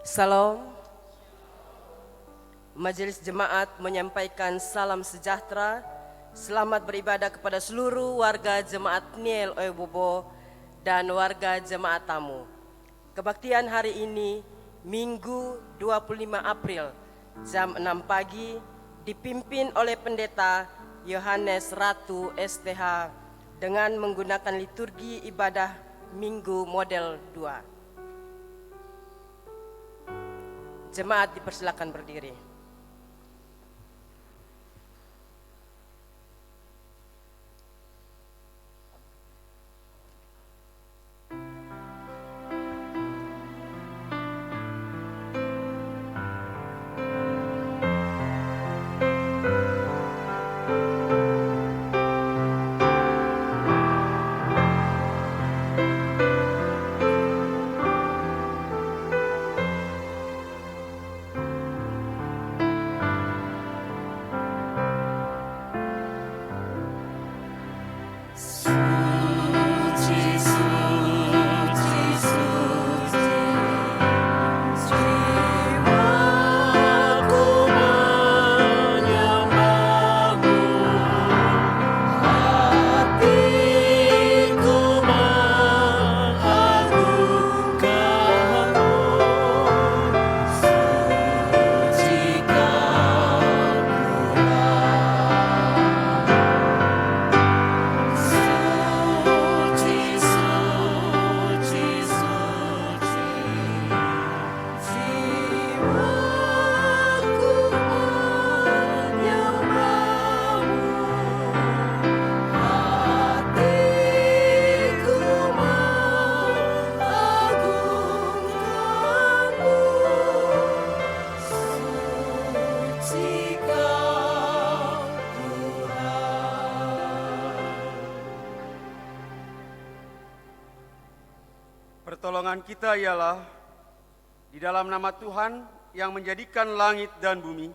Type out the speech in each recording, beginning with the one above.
Salam. Majelis Jemaat menyampaikan salam sejahtera, selamat beribadah kepada seluruh warga Jemaat Niel Oebobo dan warga Jemaat tamu. Kebaktian hari ini, Minggu 25 April, jam 6 pagi, dipimpin oleh Pendeta Yohanes Ratu STH dengan menggunakan liturgi ibadah Minggu model 2. Jemaat dipersilakan berdiri. Pertolongan kita ialah di dalam nama Tuhan yang menjadikan langit dan bumi,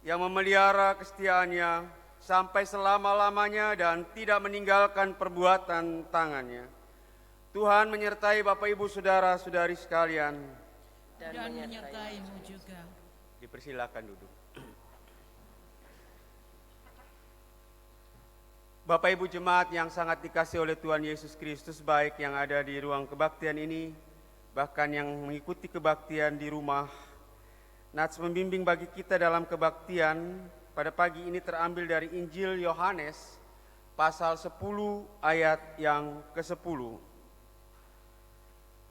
yang memelihara kesetiaannya sampai selama-lamanya dan tidak meninggalkan perbuatan tangannya. Tuhan menyertai Bapak Ibu Saudara-saudari sekalian. Dan menyertai-Mu juga. Dipersilakan duduk. Bapak Ibu Jemaat yang sangat dikasihi oleh Tuhan Yesus Kristus, baik yang ada di ruang kebaktian ini, bahkan yang mengikuti kebaktian di rumah. Nats membimbing bagi kita dalam kebaktian pada pagi ini terambil dari Injil Yohanes pasal 10 ayat yang ke-10.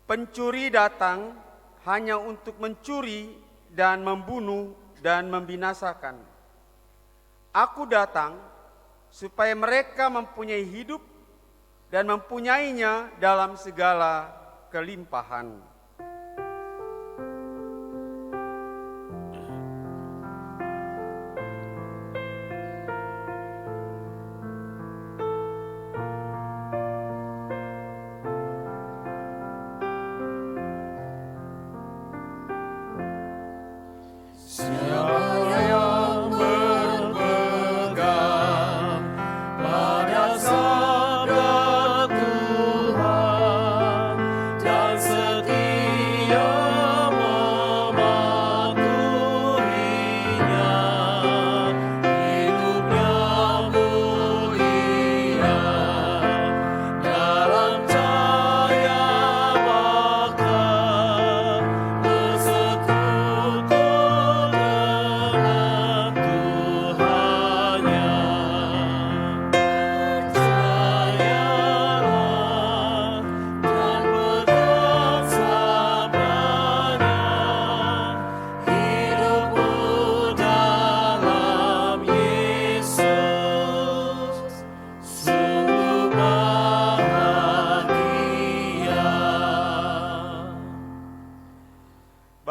Pencuri datang hanya untuk mencuri dan membunuh dan membinasakan. Aku datang supaya mereka mempunyai hidup dan mempunyainya dalam segala kelimpahan.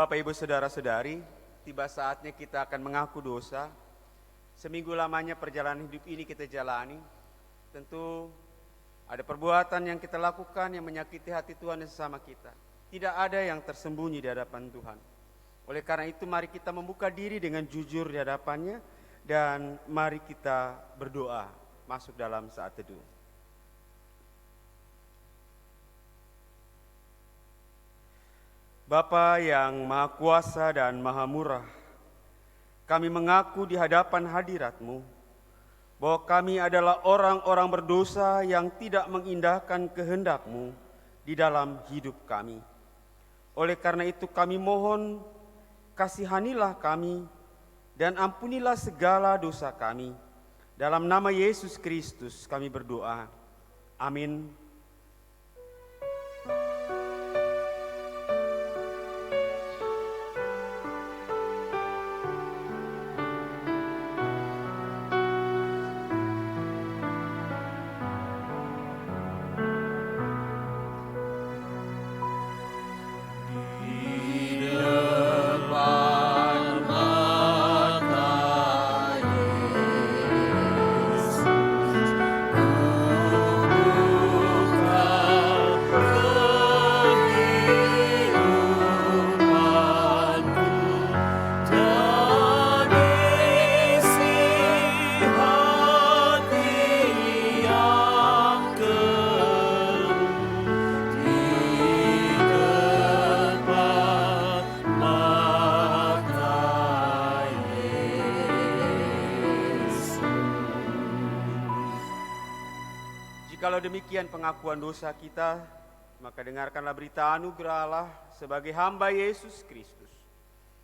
Bapak Ibu Saudara-saudari, tiba saatnya kita akan mengaku dosa. Seminggu lamanya perjalanan hidup ini kita jalani. Tentu ada perbuatan yang kita lakukan yang menyakiti hati Tuhan dan sesama kita. Tidak ada yang tersembunyi di hadapan Tuhan. Oleh karena itu mari kita membuka diri dengan jujur di hadapannya dan mari kita berdoa masuk dalam saat teduh. Bapa yang Maha Kuasa dan Maha Murah, kami mengaku di hadapan hadirat-Mu bahwa kami adalah orang-orang berdosa yang tidak mengindahkan kehendak-Mu di dalam hidup kami. Oleh karena itu kami mohon, kasihanilah kami dan ampunilah segala dosa kami. Dalam nama Yesus Kristus kami berdoa. Amin. Jikalau demikian pengakuan dosa kita, maka dengarkanlah berita anugerah Allah sebagai hamba Yesus Kristus.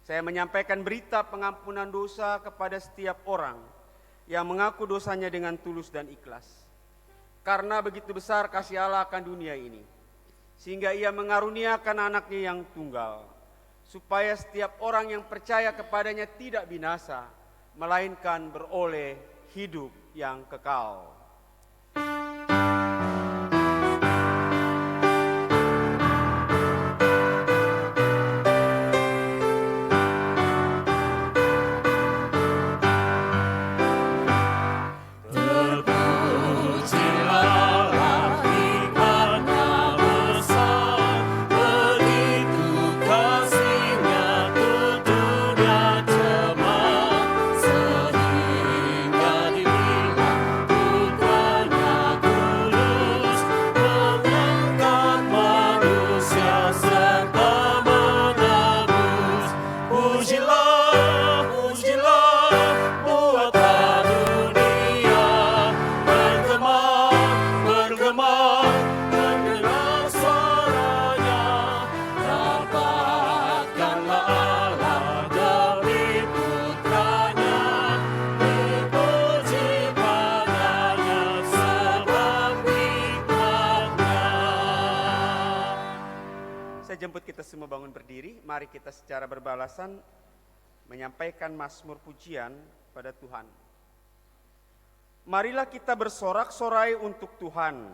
Saya menyampaikan berita pengampunan dosa kepada setiap orang yang mengaku dosanya dengan tulus dan ikhlas. Karena begitu besar kasih Allah akan dunia ini, sehingga Ia mengaruniakan anaknya yang tunggal, supaya setiap orang yang percaya kepadanya tidak binasa, melainkan beroleh hidup yang kekal. Jemput kita semua bangun berdiri, mari kita secara berbalasan menyampaikan mazmur pujian pada Tuhan. Marilah kita bersorak-sorai untuk Tuhan.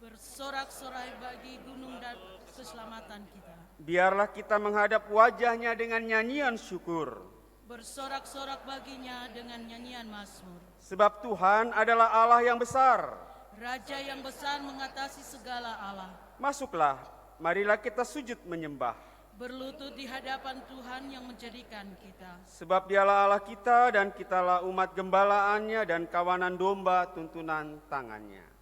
Bersorak-sorai bagi gunung dan keselamatan kita. Biarlah kita menghadap wajah-Nya dengan nyanyian syukur. Bersorak-sorak baginya dengan nyanyian mazmur. Sebab Tuhan adalah Allah yang besar. Raja yang besar mengatasi segala Allah. Masuklah, marilah kita sujud menyembah. Berlutut di hadapan Tuhan yang menjadikan kita. Sebab Dialah Allah kita dan kitalah umat gembalaannya dan kawanan domba tuntunan tangannya.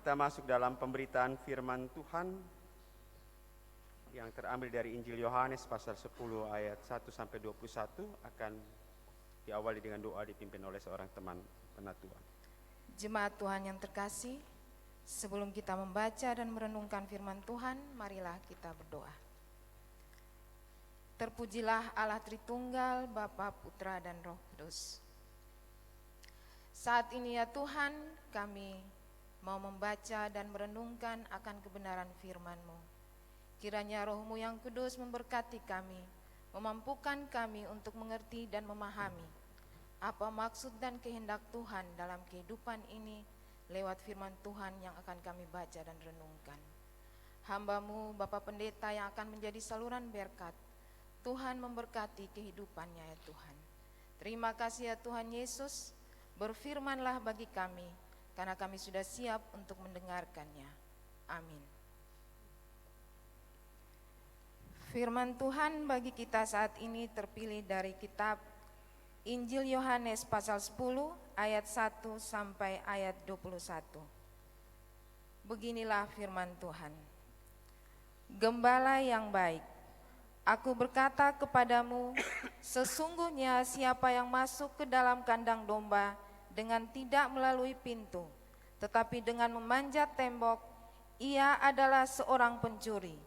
Kita masuk dalam pemberitaan firman Tuhan yang terambil dari Injil Yohanes pasal 10 ayat 1 sampai 21 akan diawali dengan doa dipimpin oleh seorang teman penatua. Jemaat Tuhan yang terkasih, sebelum kita membaca dan merenungkan firman Tuhan, marilah kita berdoa. Terpujilah Allah Tritunggal, Bapa, Putra, dan Roh Kudus. Saat ini ya Tuhan, kami mau membaca dan merenungkan akan kebenaran firman-Mu. Kiranya Roh-Mu yang kudus memberkati kami, memampukan kami untuk mengerti dan memahami apa maksud dan kehendak Tuhan dalam kehidupan ini lewat firman Tuhan yang akan kami baca dan renungkan. Hamba-Mu, Bapak Pendeta yang akan menjadi saluran berkat, Tuhan memberkati kehidupannya ya Tuhan. Terima kasih ya Tuhan Yesus, berfirmanlah bagi kami, karena kami sudah siap untuk mendengarkannya. Amin. Firman Tuhan bagi kita saat ini terpilih dari kitab Injil Yohanes pasal 10 ayat 1 sampai ayat 21. Beginilah firman Tuhan. Gembala yang baik, aku berkata kepadamu, sesungguhnya siapa yang masuk ke dalam kandang domba dengan tidak melalui pintu, tetapi dengan memanjat tembok, ia adalah seorang pencuri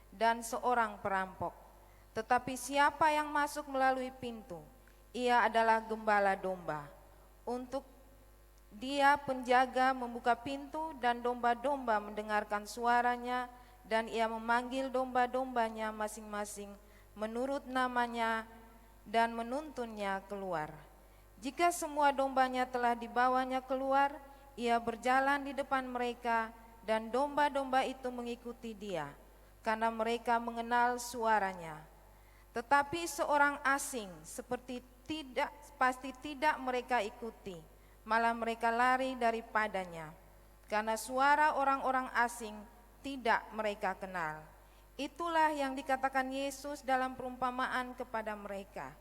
dan seorang perampok. Tetapi siapa yang masuk melalui pintu, ia adalah gembala domba. Untuk dia penjaga membuka pintu dan domba-domba mendengarkan suaranya, dan ia memanggil domba-dombanya masing-masing menurut namanya dan menuntunnya keluar. Jika semua dombanya telah dibawanya keluar, ia berjalan di depan mereka dan domba-domba itu mengikuti dia, karena mereka mengenal suaranya. Tetapi seorang asing pasti tidak mereka ikuti, malah mereka lari daripadanya, karena suara orang-orang asing tidak mereka kenal. Itulah yang dikatakan Yesus dalam perumpamaan kepada mereka.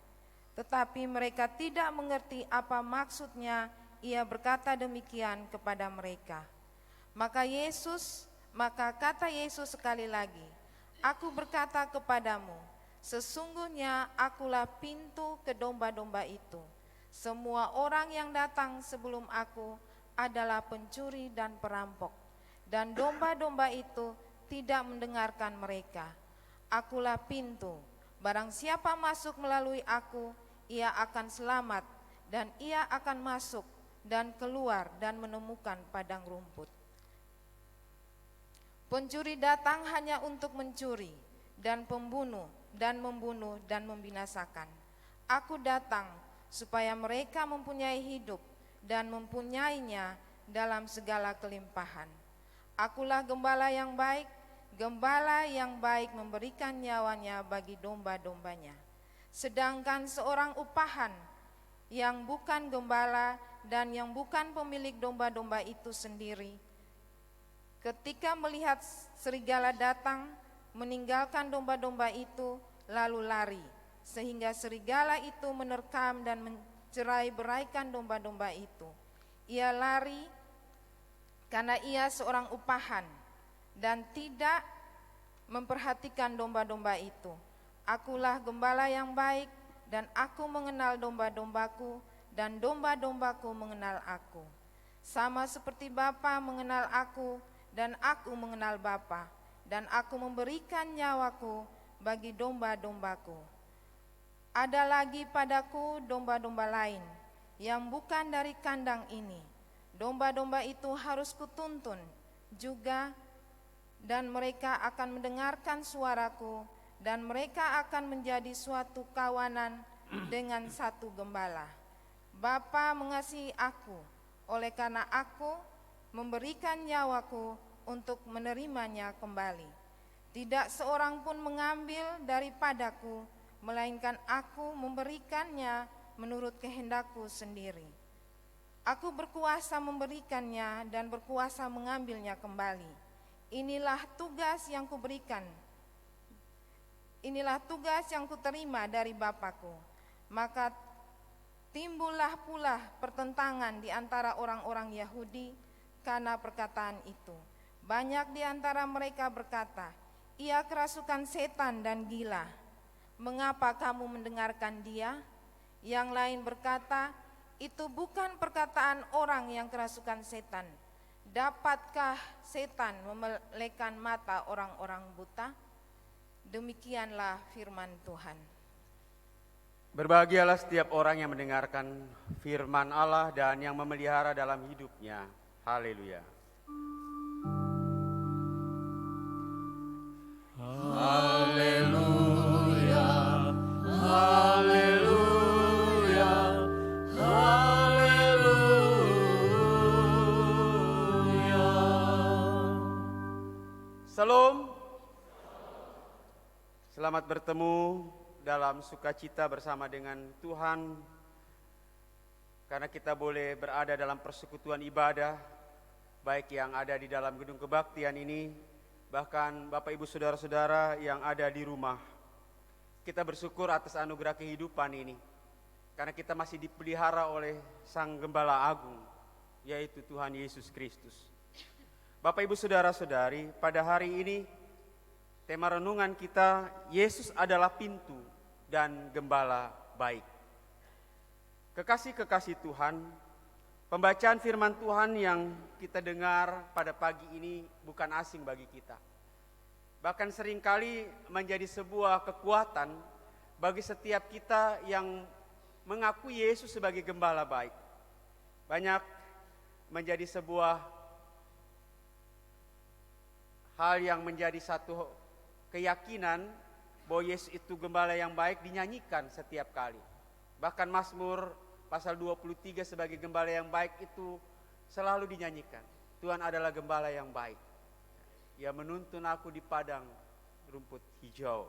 Tetapi mereka tidak mengerti apa maksudnya ia berkata demikian kepada mereka. Maka kata Yesus sekali lagi, aku berkata kepadamu, sesungguhnya akulah pintu ke domba-domba itu. Semua orang yang datang sebelum aku adalah pencuri dan perampok, dan domba-domba itu tidak mendengarkan mereka. Akulah pintu, barang siapa masuk melalui aku, ia akan selamat, dan ia akan masuk dan keluar dan menemukan padang rumput. Pencuri datang hanya untuk mencuri dan membunuh dan membinasakan. Aku datang supaya mereka mempunyai hidup dan mempunyainya dalam segala kelimpahan. Akulah gembala yang baik. Gembala yang baik memberikan nyawanya bagi domba-dombanya. Sedangkan seorang upahan yang bukan gembala dan yang bukan pemilik domba-domba itu sendiri, ketika melihat serigala datang, meninggalkan domba-domba itu lalu lari, sehingga serigala itu menerkam dan mencerai-beraikan domba-domba itu. Ia lari karena ia seorang upahan dan tidak memperhatikan domba-domba itu. Akulah gembala yang baik, dan aku mengenal domba-dombaku, dan domba-dombaku mengenal aku. Sama seperti Bapa mengenal aku, dan aku mengenal Bapa, dan aku memberikan nyawaku bagi domba-dombaku. Ada lagi padaku domba-domba lain yang bukan dari kandang ini. Domba-domba itu harus kutuntun juga, dan mereka akan mendengarkan suaraku, dan mereka akan menjadi suatu kawanan dengan satu gembala. Bapa mengasihi aku, oleh karena aku memberikan nyawaku untuk menerimanya kembali. Tidak seorang pun mengambil daripadaku, melainkan aku memberikannya menurut kehendakku sendiri. Aku berkuasa memberikannya dan berkuasa mengambilnya kembali. Inilah tugas yang kuberikan. Inilah tugas yang kuterima dari Bapakku. Maka timbullah pula pertentangan di antara orang-orang Yahudi karena perkataan itu. Banyak di antara mereka berkata, ia kerasukan setan dan gila. Mengapa kamu mendengarkan dia? Yang lain berkata, itu bukan perkataan orang yang kerasukan setan. Dapatkah setan memelekkan mata orang-orang buta? Demikianlah firman Tuhan. Berbahagialah setiap orang yang mendengarkan firman Allah dan yang memelihara dalam hidupnya. Haleluya. Salam. Selamat bertemu dalam sukacita bersama dengan Tuhan, karena kita boleh berada dalam persekutuan ibadah, baik yang ada di dalam gedung kebaktian ini, bahkan Bapak Ibu Saudara-saudara yang ada di rumah. Kita bersyukur atas anugerah kehidupan ini, karena kita masih dipelihara oleh Sang Gembala Agung, yaitu Tuhan Yesus Kristus. Bapak Ibu Saudara-saudari, pada hari ini tema renungan kita, Yesus adalah pintu dan gembala baik. Kekasih-kekasih Tuhan, pembacaan firman Tuhan yang kita dengar pada pagi ini bukan asing bagi kita. Bahkan seringkali menjadi sebuah kekuatan bagi setiap kita yang mengakui Yesus sebagai gembala baik. Banyak menjadi sebuah hal yang menjadi satu keyakinan bahwa Yesus itu gembala yang baik dinyanyikan setiap kali. Bahkan Mazmur pasal 23 sebagai gembala yang baik itu selalu dinyanyikan. Tuhan adalah gembala yang baik. Ia menuntun aku di padang rumput hijau.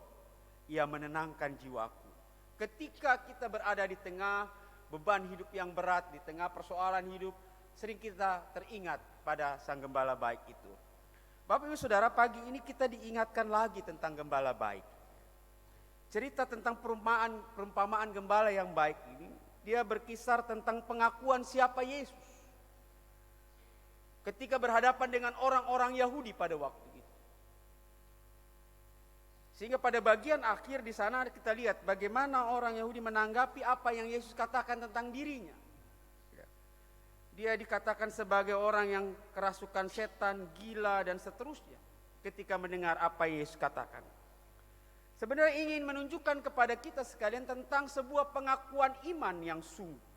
Ia menenangkan jiwaku. Ketika kita berada di tengah beban hidup yang berat, di tengah persoalan hidup, sering kita teringat pada Sang Gembala baik itu. Bapak Ibu Saudara, pagi ini kita diingatkan lagi tentang gembala baik. Cerita tentang perumpamaan gembala yang baik ini, dia berkisar tentang pengakuan siapa Yesus ketika berhadapan dengan orang-orang Yahudi pada waktu itu. Sehingga pada bagian akhir di sana kita lihat bagaimana orang Yahudi menanggapi apa yang Yesus katakan tentang dirinya. Dia dikatakan sebagai orang yang kerasukan setan, gila, dan seterusnya ketika mendengar apa Yesus katakan. Sebenarnya ingin menunjukkan kepada kita sekalian tentang sebuah pengakuan iman yang sungguh.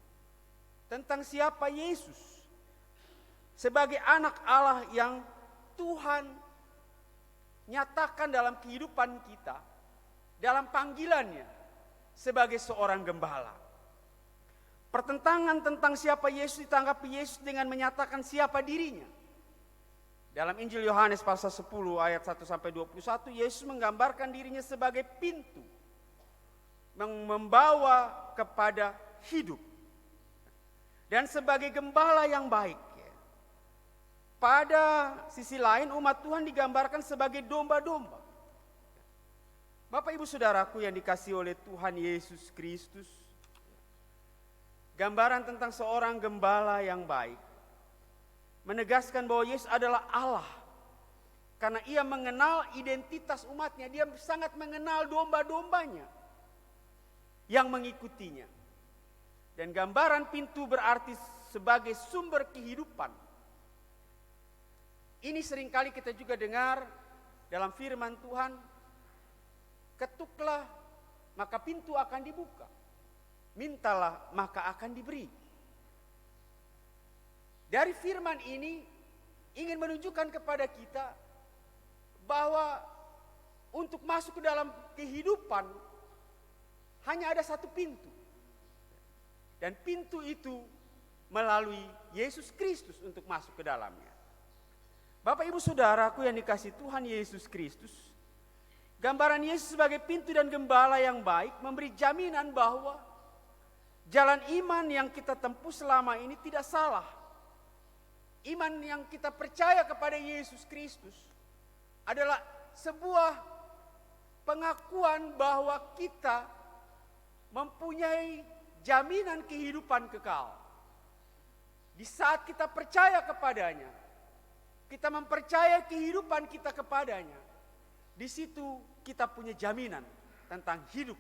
Tentang siapa Yesus sebagai anak Allah yang Tuhan nyatakan dalam kehidupan kita, dalam panggilannya sebagai seorang gembala. Pertentangan tentang siapa Yesus ditanggapi Yesus dengan menyatakan siapa dirinya. Dalam Injil Yohanes pasal 10 ayat 1-21, Yesus menggambarkan dirinya sebagai pintu yang membawa kepada hidup. Dan sebagai gembala yang baik. Pada sisi lain umat Tuhan digambarkan sebagai domba-domba. Bapak Ibu Saudaraku yang dikasihi oleh Tuhan Yesus Kristus, gambaran tentang seorang gembala yang baik menegaskan bahwa Yesus adalah Allah. Karena ia mengenal identitas umatnya, dia sangat mengenal domba-dombanya yang mengikutinya. Dan gambaran pintu berarti sebagai sumber kehidupan. Ini seringkali kita juga dengar dalam firman Tuhan, ketuklah maka pintu akan dibuka. Mintalah maka akan diberi. Dari firman ini ingin menunjukkan kepada kita bahwa untuk masuk ke dalam kehidupan hanya ada satu pintu. Dan pintu itu melalui Yesus Kristus untuk masuk ke dalamnya. Bapak Ibu Saudaraku yang dikasihi Tuhan Yesus Kristus, gambaran Yesus sebagai pintu dan gembala yang baik memberi jaminan bahwa jalan iman yang kita tempuh selama ini tidak salah. Iman yang kita percaya kepada Yesus Kristus adalah sebuah pengakuan bahwa kita mempunyai jaminan kehidupan kekal. Di saat kita percaya kepadanya, kita mempercayai kehidupan kita kepadanya, di situ kita punya jaminan tentang hidup.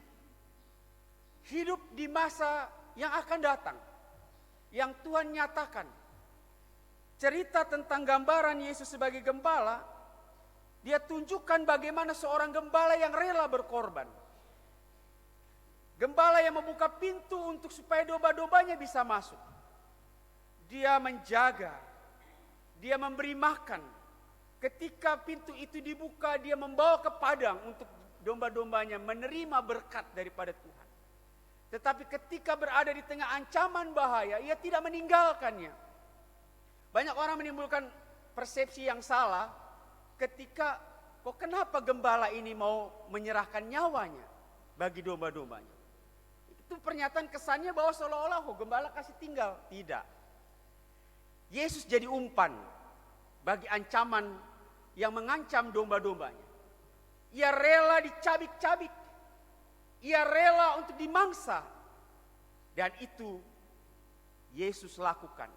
Hidup di masa yang akan datang, yang Tuhan nyatakan. Cerita tentang gambaran Yesus sebagai gembala, dia tunjukkan bagaimana seorang gembala yang rela berkorban. Gembala yang membuka pintu untuk supaya domba-dombanya bisa masuk. Dia menjaga, dia memberi makan ketika pintu itu dibuka, dia membawa ke padang untuk domba-dombanya menerima berkat daripada Tuhan. Tetapi ketika berada di tengah ancaman bahaya, ia tidak meninggalkannya. Banyak orang menimbulkan persepsi yang salah ketika, kok kenapa gembala ini mau menyerahkan nyawanya bagi domba-dombanya. Itu pernyataan kesannya bahwa seolah-olah gembala kasih tinggal. Tidak. Yesus jadi umpan bagi ancaman yang mengancam domba-dombanya. Ia rela dicabik-cabik. Ia rela untuk dimangsa. Dan itu Yesus lakukan.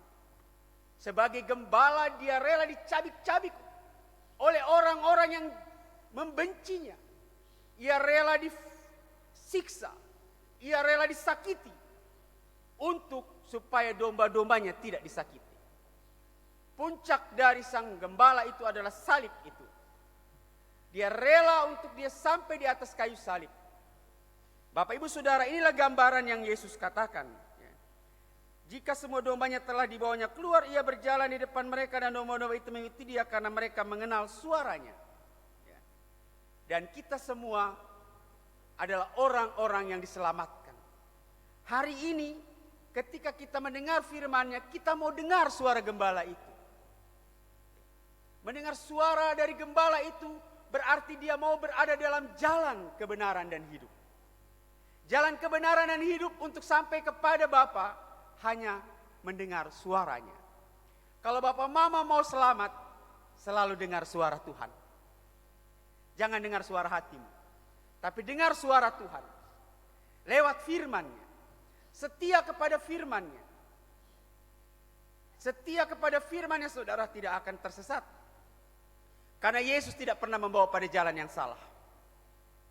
Sebagai gembala dia rela dicabik-cabik oleh orang-orang yang membencinya. Ia rela disiksa. Ia rela disakiti. Untuk supaya domba-dombanya tidak disakiti. Puncak dari sang gembala itu adalah salib itu. Dia rela untuk dia sampai di atas kayu salib. Bapak ibu saudara, inilah gambaran yang Yesus katakan. Jika semua dombanya telah dibawanya keluar, ia berjalan di depan mereka dan domba-domba itu mengikuti dia karena mereka mengenal suaranya. Dan kita semua adalah orang-orang yang diselamatkan. Hari ini ketika kita mendengar firman-Nya, kita mau dengar suara gembala itu. Mendengar suara dari gembala itu berarti dia mau berada dalam jalan kebenaran dan hidup. Jalan kebenaran dan hidup untuk sampai kepada Bapa hanya mendengar suaranya. Kalau Bapak Mama mau selamat, selalu dengar suara Tuhan. Jangan dengar suara hatimu, tapi dengar suara Tuhan. Lewat firman-Nya. Setia kepada firman-Nya. Setia kepada firman-Nya, saudara tidak akan tersesat. Karena Yesus tidak pernah membawa pada jalan yang salah.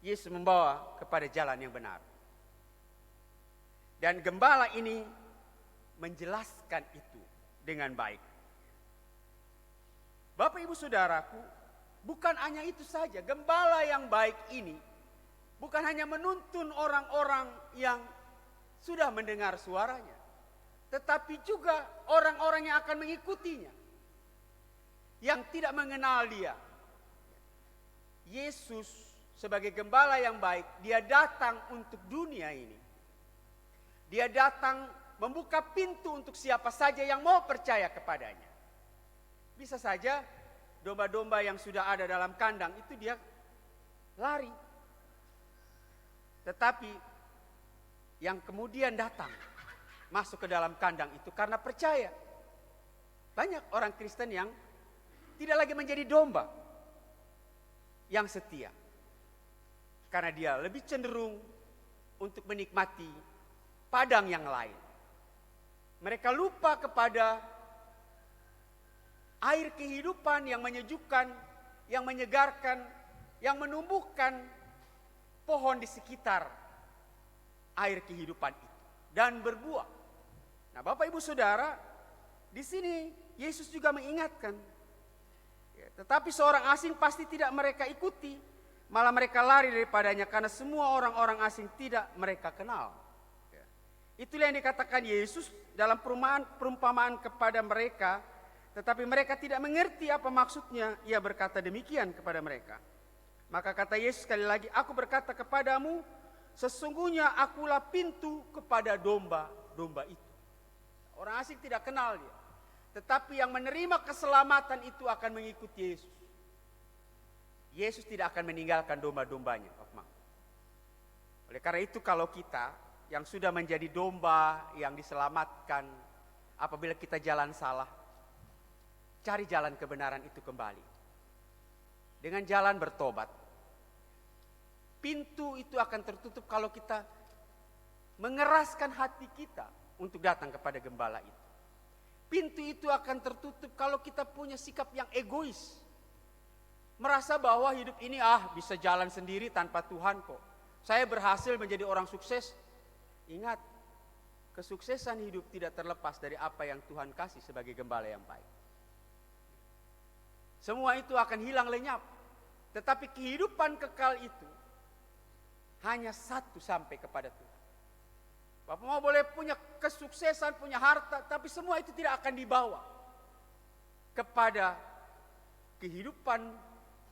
Yesus membawa kepada jalan yang benar. Dan gembala ini menjelaskan itu dengan baik. Bapak ibu saudaraku, bukan hanya itu saja. Gembala yang baik ini bukan hanya menuntun orang-orang yang sudah mendengar suaranya, tetapi juga orang-orang yang akan mengikutinya, yang tidak mengenal dia. Yesus sebagai gembala yang baik, dia datang untuk dunia ini. Dia datang membuka pintu untuk siapa saja yang mau percaya kepadanya. Bisa saja domba-domba yang sudah ada dalam kandang itu dia lari. Tetapi yang kemudian datang masuk ke dalam kandang itu karena percaya. Banyak orang Kristen yang tidak lagi menjadi domba yang setia. Karena dia lebih cenderung untuk menikmati padang yang lain. Mereka lupa kepada air kehidupan yang menyejukkan, yang menyegarkan, yang menumbuhkan pohon di sekitar air kehidupan itu dan berbuah. Nah, Bapak Ibu Saudara, di sini Yesus juga mengingatkan. Tetapi seorang asing pasti tidak mereka ikuti, malah mereka lari daripadanya karena semua orang-orang asing tidak mereka kenal. Itulah yang dikatakan Yesus dalam perumpamaan kepada mereka, tetapi mereka tidak mengerti apa maksudnya. Ia berkata demikian kepada mereka. Maka kata Yesus sekali lagi, aku berkata kepadamu, sesungguhnya akulah pintu kepada domba-domba itu. Orang asing tidak kenal dia. Tetapi yang menerima keselamatan itu akan mengikuti Yesus. Yesus tidak akan meninggalkan domba-dombanya. Oleh karena itu kalau kita yang sudah menjadi domba yang diselamatkan, apabila kita jalan salah, cari jalan kebenaran itu kembali. Dengan jalan bertobat. Pintu itu akan tertutup kalau kita mengeraskan hati kita untuk datang kepada gembala itu. Pintu itu akan tertutup kalau kita punya sikap yang egois. Merasa bahwa hidup ini bisa jalan sendiri tanpa Tuhan kok. Saya berhasil menjadi orang sukses. Ingat, kesuksesan hidup tidak terlepas dari apa yang Tuhan kasih sebagai gembala yang baik. Semua itu akan hilang lenyap. Tetapi kehidupan kekal itu hanya satu, sampai kepada Tuhan. Bapak mau boleh punya kesuksesan, punya harta, tapi semua itu tidak akan dibawa kepada kehidupan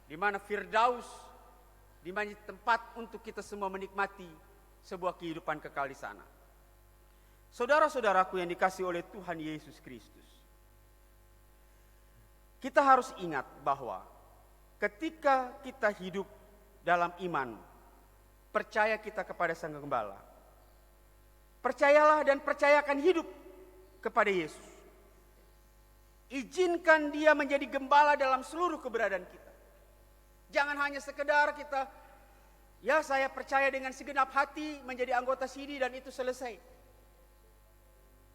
di mana Firdaus, di mana tempat untuk kita semua menikmati sebuah kehidupan kekal di sana. Saudara-saudaraku yang dikasihi oleh Tuhan Yesus Kristus, kita harus ingat bahwa ketika kita hidup dalam iman, percaya kita kepada Sang Gembala, percayalah dan percayakan hidup kepada Yesus. Izinkan Dia menjadi gembala dalam seluruh keberadaan kita. Jangan hanya sekedar kita, ya saya percaya dengan segenap hati menjadi anggota sini dan itu selesai.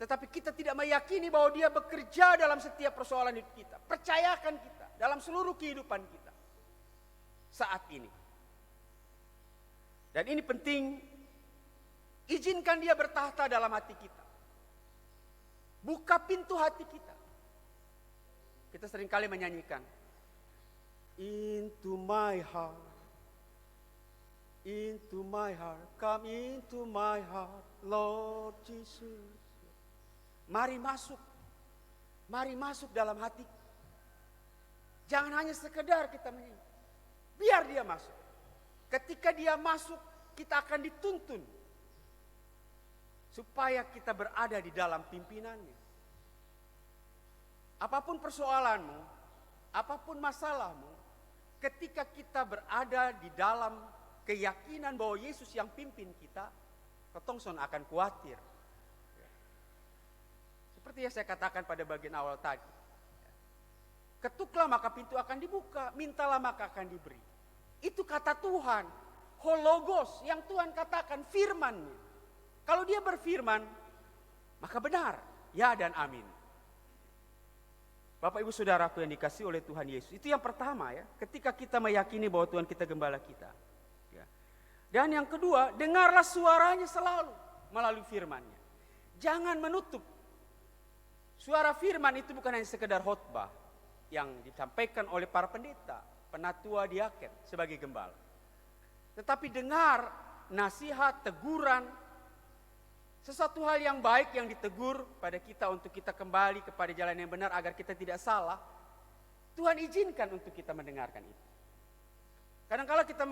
Tetapi kita tidak meyakini bahwa Dia bekerja dalam setiap persoalan hidup kita. Percayakan kita dalam seluruh kehidupan kita saat ini. Dan ini penting, izinkan Dia bertahta dalam hati kita. Buka pintu hati kita. Kita seringkali menyanyikan, into my heart, come into my heart, Lord Jesus. Mari masuk dalam hati. Jangan hanya sekedar kita menyanyi, biar Dia masuk. Ketika Dia masuk, kita akan dituntun supaya kita berada di dalam pimpinannya. Apapun persoalanmu, apapun masalahmu, ketika kita berada di dalam keyakinan bahwa Yesus yang pimpin kita, ketongson akan khawatir. Seperti yang saya katakan pada bagian awal tadi. Ketuklah maka pintu akan dibuka, mintalah maka akan diberi. Itu kata Tuhan, hologos yang Tuhan katakan, firman-Nya. Kalau Dia berfirman, maka benar, ya dan amin. Bapak Ibu Saudaraku yang dikasihi oleh Tuhan Yesus, itu yang pertama ya, ketika kita meyakini bahwa Tuhan kita gembala kita. Ya. Dan yang kedua, dengarlah suaranya selalu melalui firman-Nya. Jangan menutup. Suara firman itu bukan hanya sekedar khotbah yang disampaikan oleh para pendeta, penatua, diaken sebagai gembala. Tetapi dengar nasihat, teguran, sesuatu hal yang baik yang ditegur pada kita untuk kita kembali kepada jalan yang benar agar kita tidak salah. Tuhan izinkan untuk kita mendengarkan itu. Kadang-kala kita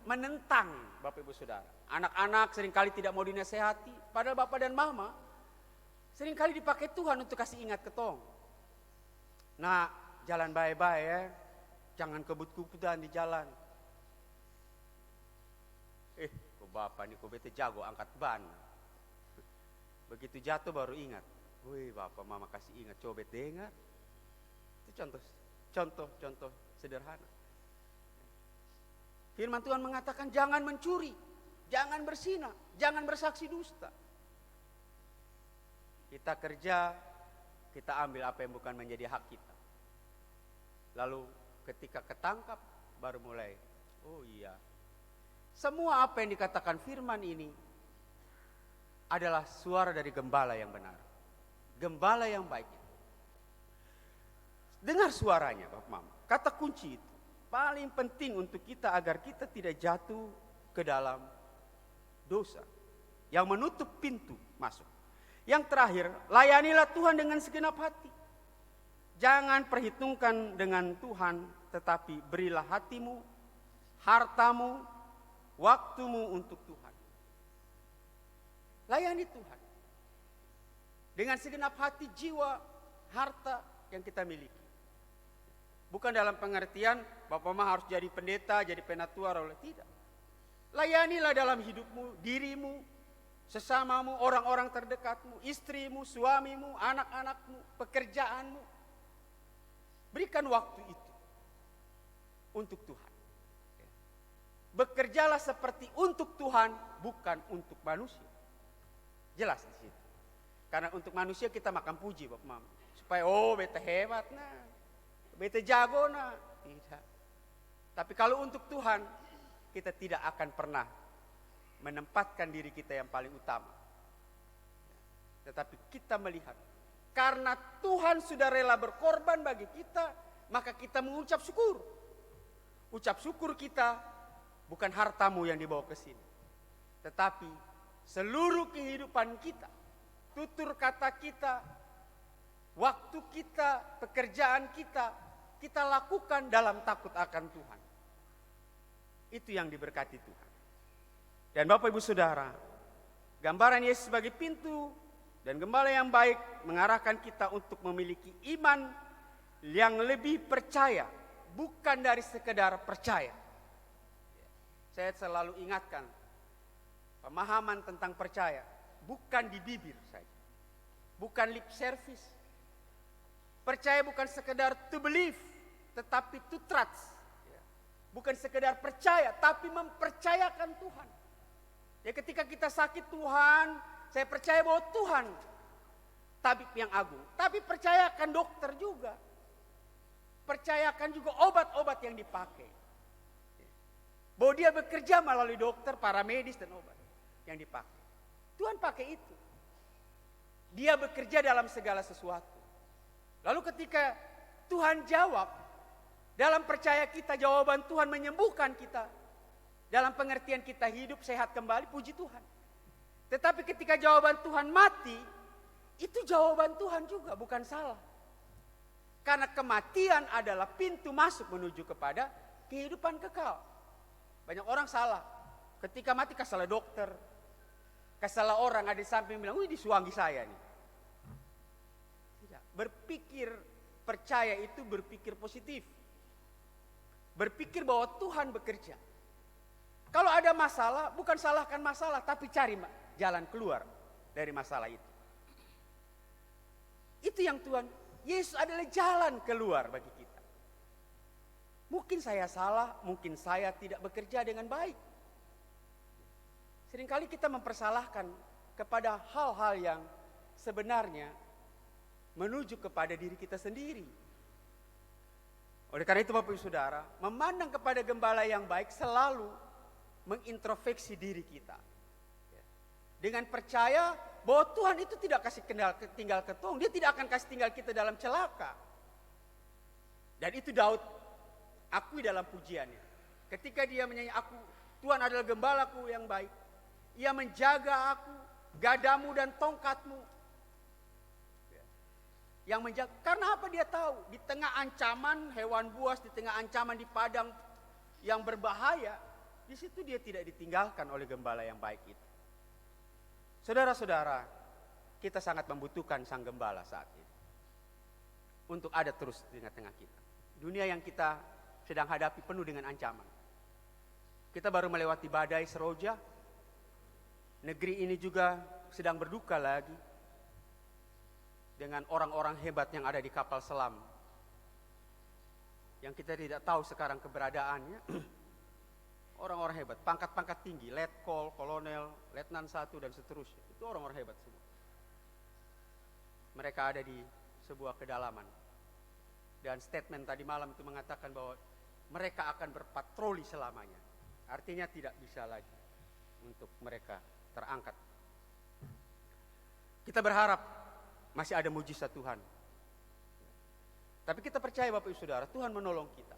menentang Bapak Ibu Saudara. Anak-anak seringkali tidak mau dinasehati, padahal Bapak dan Mama seringkali dipakai Tuhan untuk kasih ingat ketong. Nah, jalan baik-baik ya, jangan kebut-kebutan di jalan. Kok Bapak nih, kok bete jago angkat ban. Begitu jatuh baru ingat. Wih, Bapak Mama kasih ingat, coba dengar. Itu contoh sederhana. Firman Tuhan mengatakan jangan mencuri, jangan berzina, jangan bersaksi dusta. Kita kerja, kita ambil apa yang bukan menjadi hak kita. Lalu ketika ketangkap baru mulai, oh iya. Semua apa yang dikatakan firman ini adalah suara dari gembala yang benar. Gembala yang baik. Dengar suaranya Bapak Mama. Kata kunci itu paling penting untuk kita agar kita tidak jatuh ke dalam dosa yang menutup pintu masuk. Yang terakhir, layanilah Tuhan dengan segenap hati. Jangan perhitungkan dengan Tuhan, tetapi berilah hatimu, hartamu, waktumu untuk Tuhan. Layani Tuhan dengan segenap hati, jiwa, harta yang kita miliki. Bukan dalam pengertian Bapak Mama harus jadi pendeta, jadi penatua, tidak. Layanilah dalam hidupmu, dirimu, sesamamu, orang-orang terdekatmu, istrimu, suamimu, anak-anakmu, pekerjaanmu. Berikan waktu itu untuk Tuhan. Bekerjalah seperti untuk Tuhan, bukan untuk manusia. Jelas di situ. Karena untuk manusia kita makan puji Bapak Mama. Supaya beta hebat nah. Beta jago nah. Tidak. Tapi kalau untuk Tuhan, kita tidak akan pernah menempatkan diri kita yang paling utama. Tetapi kita melihat, karena Tuhan sudah rela berkorban bagi kita, maka kita mengucap syukur. Ucap syukur kita bukan hartamu yang dibawa ke sini, tetapi seluruh kehidupan kita, tutur kata kita, waktu kita, pekerjaan kita, kita lakukan dalam takut akan Tuhan. Itu yang diberkati Tuhan. Dan Bapak Ibu Saudara, gambaran Yesus sebagai pintu dan gembala yang baik mengarahkan kita untuk memiliki iman yang lebih percaya, bukan dari sekedar percaya. Saya selalu ingatkan, pemahaman tentang percaya bukan di bibir saja, bukan lip service. Percaya bukan sekedar to believe, tetapi to trust. Bukan sekedar percaya, tapi mempercayakan Tuhan. Ya, ketika kita sakit, Tuhan, saya percaya bahwa Tuhan tabib yang agung. Tapi percayakan dokter juga. Percayakan juga obat-obat yang dipakai. Bahwa dia bekerja melalui dokter, para medis dan obat yang dipakai. Tuhan pakai itu. Dia bekerja dalam segala sesuatu. Lalu ketika Tuhan jawab, dalam percaya kita jawaban Tuhan menyembuhkan kita. Dalam pengertian kita hidup sehat kembali, puji Tuhan. Tetapi ketika jawaban Tuhan mati, itu jawaban Tuhan juga, bukan salah. Karena kematian adalah pintu masuk menuju kepada kehidupan kekal. Banyak orang salah. Ketika mati salah dokter, salah orang ada di samping bilang, wih disuangi saya nih. Tidak. Berpikir percaya itu berpikir positif. Berpikir bahwa Tuhan bekerja. Kalau ada masalah, bukan salahkan masalah, tapi cari jalan keluar dari masalah itu. Itu yang Tuhan, Yesus adalah jalan keluar bagi kita. Mungkin saya salah, mungkin saya tidak bekerja dengan baik. Seringkali kita mempersalahkan kepada hal-hal yang sebenarnya menuju kepada diri kita sendiri. Oleh karena itu Bapak Ibu Saudara, memandang kepada gembala yang baik selalu mengintrospeksi diri kita. Dengan percaya bahwa Tuhan itu tidak kasih tinggal ketong, dia tidak akan kasih tinggal kita dalam celaka. Dan itu Daud akui dalam pujiannya. Ketika dia menyanyi, Tuhan adalah gembalaku yang baik. Ia menjaga aku, gadamu dan tongkatmu. Yang menjaga, karena apa dia tahu? Di tengah ancaman hewan buas, di tengah ancaman di padang yang berbahaya, di situ dia tidak ditinggalkan oleh gembala yang baik itu. Saudara-saudara, kita sangat membutuhkan sang gembala saat ini. Untuk ada terus di tengah-tengah kita. Dunia yang kita sedang hadapi penuh dengan ancaman. Kita baru melewati badai Seroja. Negeri ini juga sedang berduka lagi. Dengan orang-orang hebat yang ada di kapal selam. Yang kita tidak tahu sekarang keberadaannya. Orang-orang hebat, pangkat-pangkat tinggi, letkol, kolonel, letnan 1 dan seterusnya. Itu orang-orang hebat semua. Mereka ada di sebuah kedalaman. Dan statement tadi malam itu mengatakan bahwa mereka akan berpatroli selamanya. Artinya tidak bisa lagi untuk mereka terangkat. Kita berharap masih ada mujizat Tuhan. Tapi kita percaya Bapak Ibu Saudara, Tuhan menolong kita.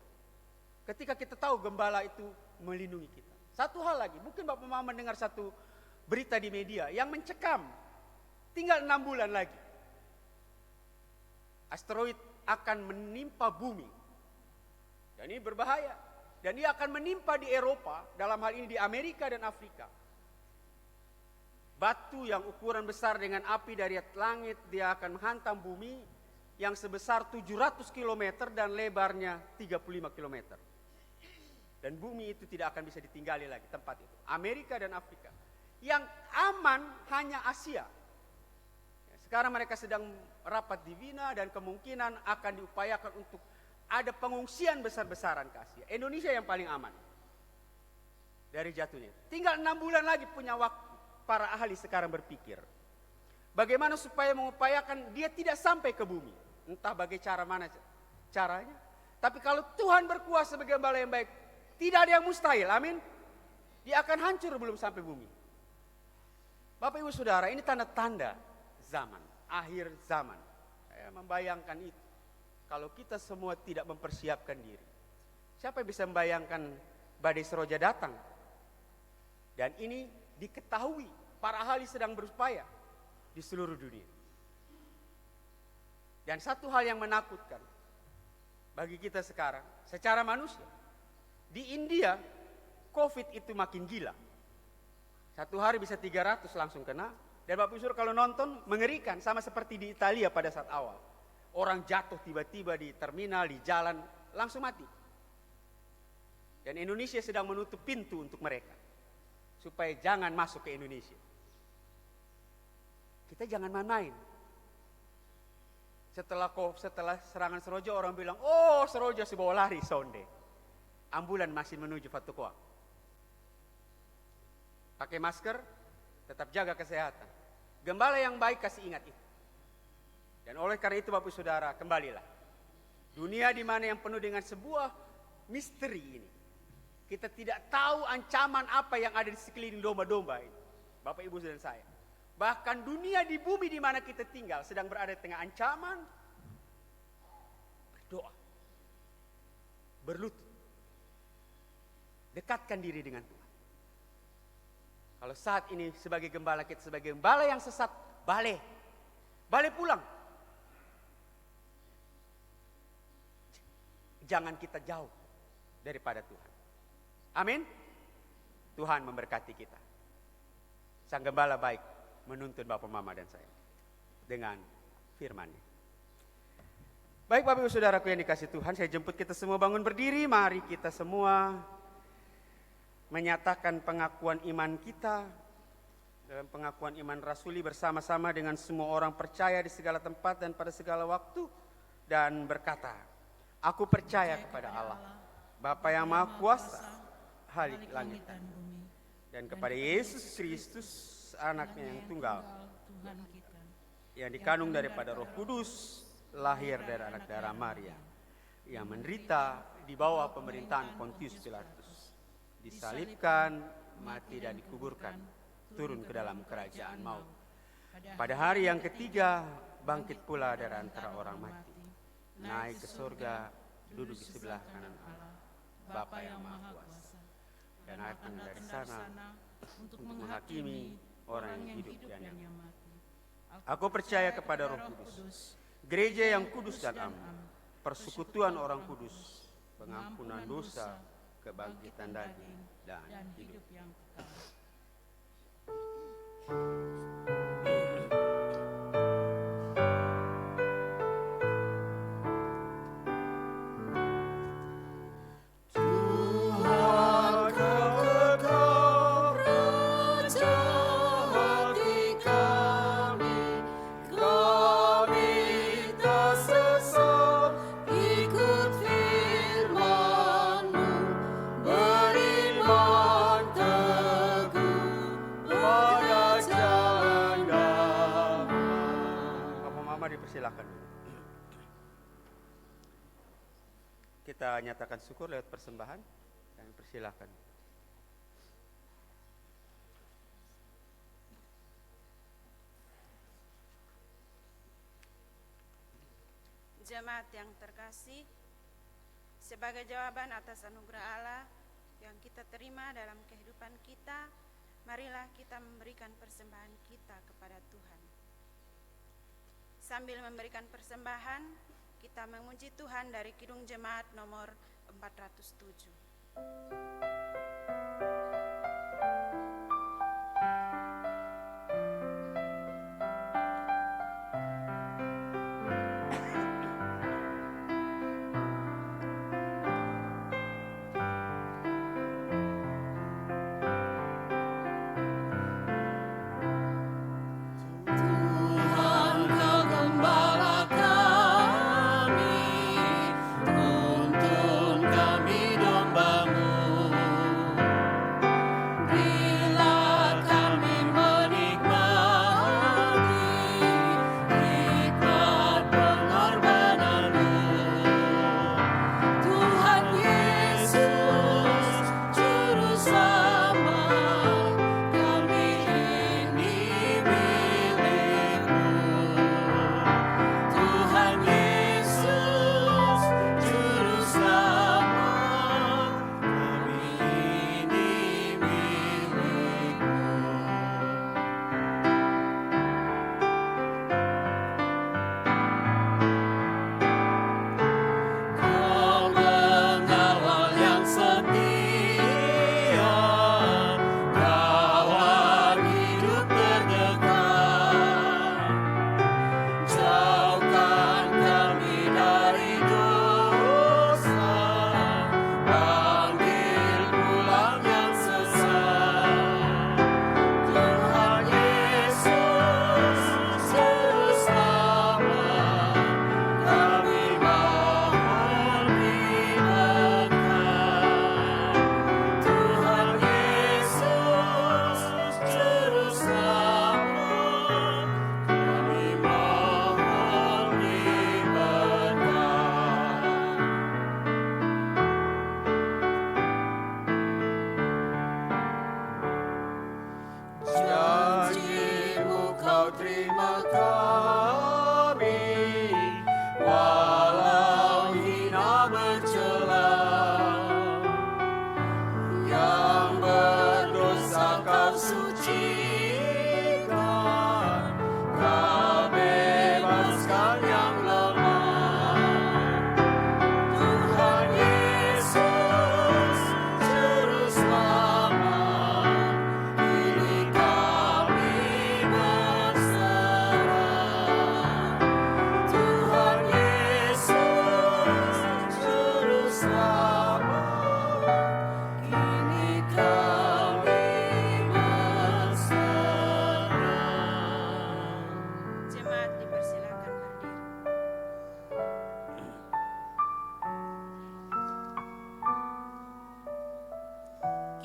Ketika kita tahu gembala itu melindungi kita. Satu hal lagi, mungkin Bapak Mama mendengar satu berita di media yang mencekam. Tinggal 6 bulan lagi. Asteroid akan menimpa bumi. Dan ini berbahaya. Dan dia akan menimpa di Eropa, dalam hal ini di Amerika dan Afrika. Batu yang ukuran besar dengan api dari langit, dia akan menghantam bumi yang sebesar 700 km dan lebarnya 35 km. Dan bumi itu tidak akan bisa ditinggali lagi tempat itu. Amerika dan Afrika. Yang aman hanya Asia. Sekarang mereka sedang rapat di Wina dan kemungkinan akan diupayakan untuk ada pengungsian besar-besaran ke Asia. Indonesia yang paling aman dari jatuhnya. Tinggal 6 bulan lagi punya waktu. Para ahli sekarang berpikir bagaimana supaya mengupayakan dia tidak sampai ke bumi. Entah bagaimana caranya. Tapi kalau Tuhan berkuasa sebagai gembala yang baik, tidak ada yang mustahil, amin. Dia akan hancur belum sampai bumi. Bapak Ibu Saudara, ini tanda-tanda zaman, akhir zaman. Saya membayangkan itu. Kalau kita semua tidak mempersiapkan diri, siapa yang bisa membayangkan badai Seroja datang? Dan ini diketahui para ahli sedang berupaya di seluruh dunia. Dan satu hal yang menakutkan, bagi kita sekarang secara manusia. Di India, COVID itu makin gila. Satu hari bisa 300 langsung kena. Dan Bapak Ibu kalau nonton mengerikan, sama seperti di Italia pada saat awal. Orang jatuh tiba-tiba di terminal, di jalan, langsung mati. Dan Indonesia sedang menutup pintu untuk mereka. Supaya jangan masuk ke Indonesia. Kita jangan main-main. Setelah serangan Seroja orang bilang, oh Seroja si bawa lari sonde. Ambulan masih menuju Fatukoa. Pakai masker, tetap jaga kesehatan. Gembala yang baik kasih ingat itu. Dan oleh karena itu Bapak Saudara, kembalilah. Dunia di mana yang penuh dengan sebuah misteri ini. Kita tidak tahu ancaman apa yang ada di sekeliling domba-domba ini. Bapak Ibu dan saya. Bahkan dunia di bumi di mana kita tinggal sedang berada di tengah ancaman. Berdoa. Berlutut. Dekatkan diri dengan Tuhan. Kalau saat ini sebagai gembala kita, sebagai gembala yang sesat, balik pulang. Jangan kita jauh daripada Tuhan. Amin. Tuhan memberkati kita. Sang gembala baik menuntun Bapak, Mama, dan saya dengan firman-Nya. Baik Bapak Ibu Saudaraku yang dikasih Tuhan, saya jemput kita semua bangun berdiri. Mari kita semua menyatakan pengakuan iman kita dalam pengakuan iman rasuli bersama-sama dengan semua orang percaya di segala tempat dan pada segala waktu, dan berkata, aku percaya kepada Allah, Bapa yang Maha Kuasa, Khalik langit dan bumi, dan kepada Yesus Kristus, anaknya yang tunggal, Tuhan kita, yang dikandung daripada Roh Kudus, lahir dari anak darah Maria, yang menderita di bawah pemerintahan Pontius Pilatus, disalibkan, mati dan dikuburkan, turun ke dalam kerajaan maut. Pada hari yang ketiga, bangkit pula dari antara orang mati, naik ke surga, duduk di sebelah kanan Allah, Bapa yang Maha Kuasa, dan akan dari sana untuk menghakimi orang yang hidup dan yang mati. Aku percaya kepada Roh Kudus, gereja yang kudus dan am, persekutuan orang kudus, pengampunan dosa, kebangkitan daging, dan hidup yang kekal. Silakan. Kita nyatakan syukur lewat persembahan dan persilakan. Jemaat yang terkasih, sebagai jawaban atas anugerah Allah yang kita terima dalam kehidupan kita, marilah kita memberikan persembahan kita kepada Tuhan. Sambil memberikan persembahan, kita memuji Tuhan dari Kidung Jemaat nomor 407.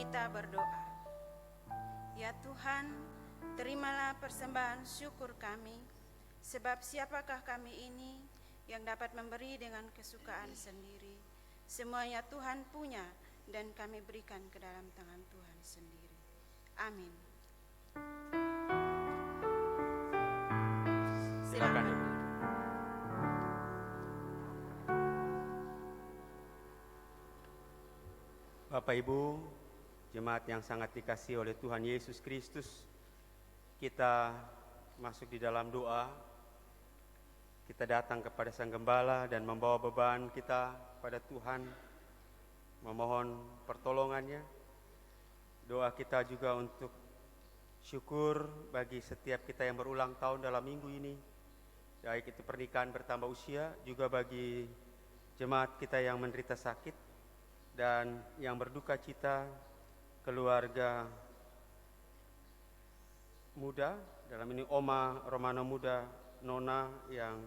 kita berdoa. Ya Tuhan, terimalah persembahan syukur kami, sebab siapakah kami ini yang dapat memberi dengan kesukaan sendiri. Semuanya Tuhan punya dan kami berikan ke dalam tangan Tuhan sendiri. Amin. Silakan. Bapak Ibu, jemaat yang sangat dikasihi oleh Tuhan Yesus Kristus, kita masuk di dalam doa. Kita datang kepada Sang Gembala dan membawa beban kita pada Tuhan, memohon pertolongannya. Doa kita juga untuk syukur bagi setiap kita yang berulang tahun dalam minggu ini, baik itu pernikahan bertambah usia, juga bagi jemaat kita yang menderita sakit dan yang berduka cita, keluarga muda, dalam ini Oma Romano Muda Nona yang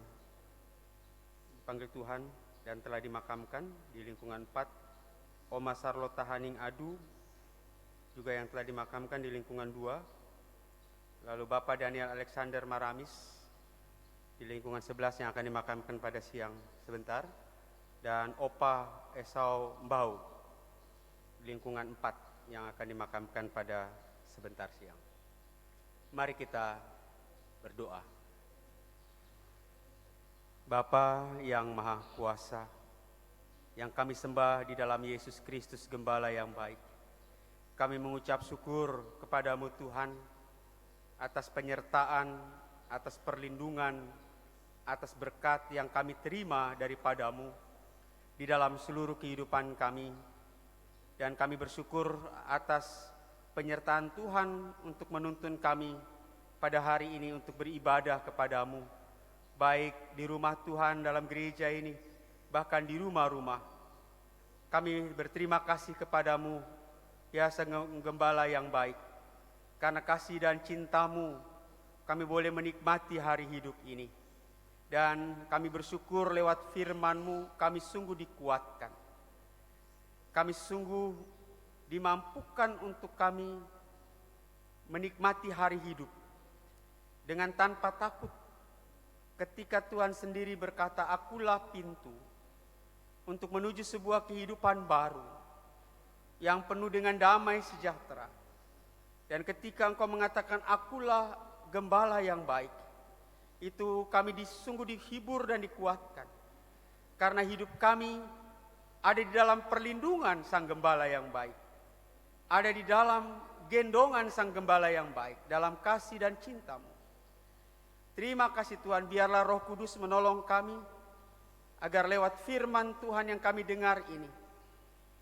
dipanggil Tuhan dan telah dimakamkan di lingkungan 4, Oma Sarlota Haning Adu juga yang telah dimakamkan di lingkungan 2, lalu Bapak Daniel Alexander Maramis di lingkungan 11 yang akan dimakamkan pada siang sebentar, dan Opa Esau Mbau di lingkungan 4 yang akan dimakamkan pada sebentar siang. Mari kita berdoa. Bapa yang Maha Kuasa, yang kami sembah di dalam Yesus Kristus Gembala yang baik, kami mengucap syukur kepadamu Tuhan atas penyertaan, atas perlindungan, atas berkat yang kami terima daripadamu di dalam seluruh kehidupan kami. Dan kami bersyukur atas penyertaan Tuhan untuk menuntun kami pada hari ini untuk beribadah kepadamu, baik di rumah Tuhan dalam gereja ini, bahkan di rumah-rumah. Kami berterima kasih kepadamu, ya Sang Gembala yang baik, karena kasih dan cintamu kami boleh menikmati hari hidup ini. Dan kami bersyukur lewat firman-Mu kami sungguh dikuatkan. Kami sungguh dimampukan untuk kami menikmati hari hidup dengan tanpa takut. Ketika Tuhan sendiri berkata, akulah pintu untuk menuju sebuah kehidupan baru yang penuh dengan damai sejahtera. Dan ketika Engkau mengatakan, akulah Gembala yang baik, itu kami sungguh dihibur dan dikuatkan. Karena hidup kami ada di dalam perlindungan Sang Gembala yang baik. Ada di dalam gendongan Sang Gembala yang baik, dalam kasih dan cinta-Mu. Terima kasih Tuhan, biarlah Roh Kudus menolong kami, agar lewat firman Tuhan yang kami dengar ini,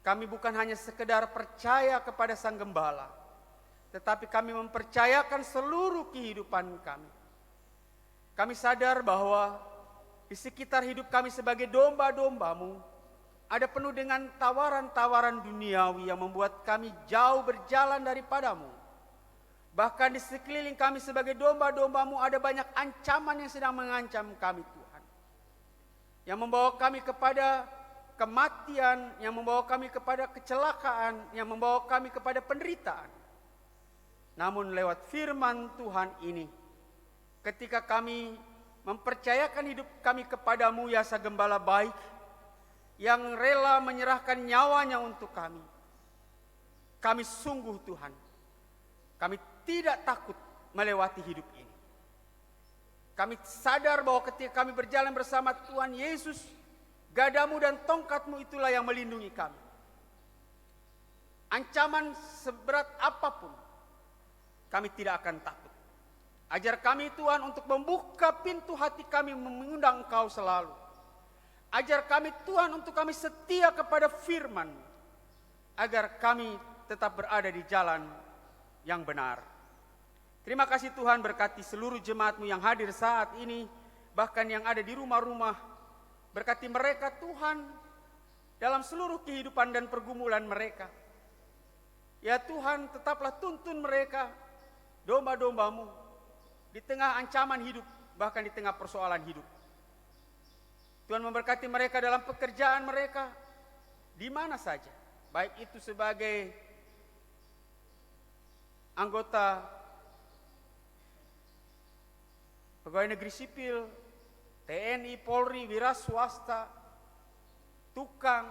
kami bukan hanya sekedar percaya kepada Sang Gembala, tetapi kami mempercayakan seluruh kehidupan kami. Kami sadar bahwa di sekitar hidup kami sebagai domba-domba-Mu, ada penuh dengan tawaran-tawaran duniawi yang membuat kami jauh berjalan daripadamu. Bahkan di sekeliling kami sebagai domba-domba-Mu ada banyak ancaman yang sedang mengancam kami Tuhan. Yang membawa kami kepada kematian, yang membawa kami kepada kecelakaan, yang membawa kami kepada penderitaan. Namun lewat firman Tuhan ini, ketika kami mempercayakan hidup kami kepadamu, ya Sang Gembala baik, yang rela menyerahkan nyawanya untuk kami. Kami sungguh Tuhan, kami tidak takut melewati hidup ini. Kami sadar bahwa ketika kami berjalan bersama Tuhan Yesus, gadamu dan tongkatmu itulah yang melindungi kami. Ancaman seberat apapun, kami tidak akan takut. Ajar kami Tuhan untuk membuka pintu hati kami mengundang Engkau selalu. Ajar kami Tuhan untuk kami setia kepada firman, agar kami tetap berada di jalan yang benar. Terima kasih Tuhan, berkati seluruh jemaat-Mu yang hadir saat ini, bahkan yang ada di rumah-rumah. Berkati mereka Tuhan, dalam seluruh kehidupan dan pergumulan mereka. Ya Tuhan, tetaplah tuntun mereka, domba-domba-Mu, di tengah ancaman hidup, bahkan di tengah persoalan hidup. Tuhan memberkati mereka dalam pekerjaan mereka, di mana saja. Baik itu sebagai anggota pegawai negeri sipil, TNI, Polri, wira swasta, tukang,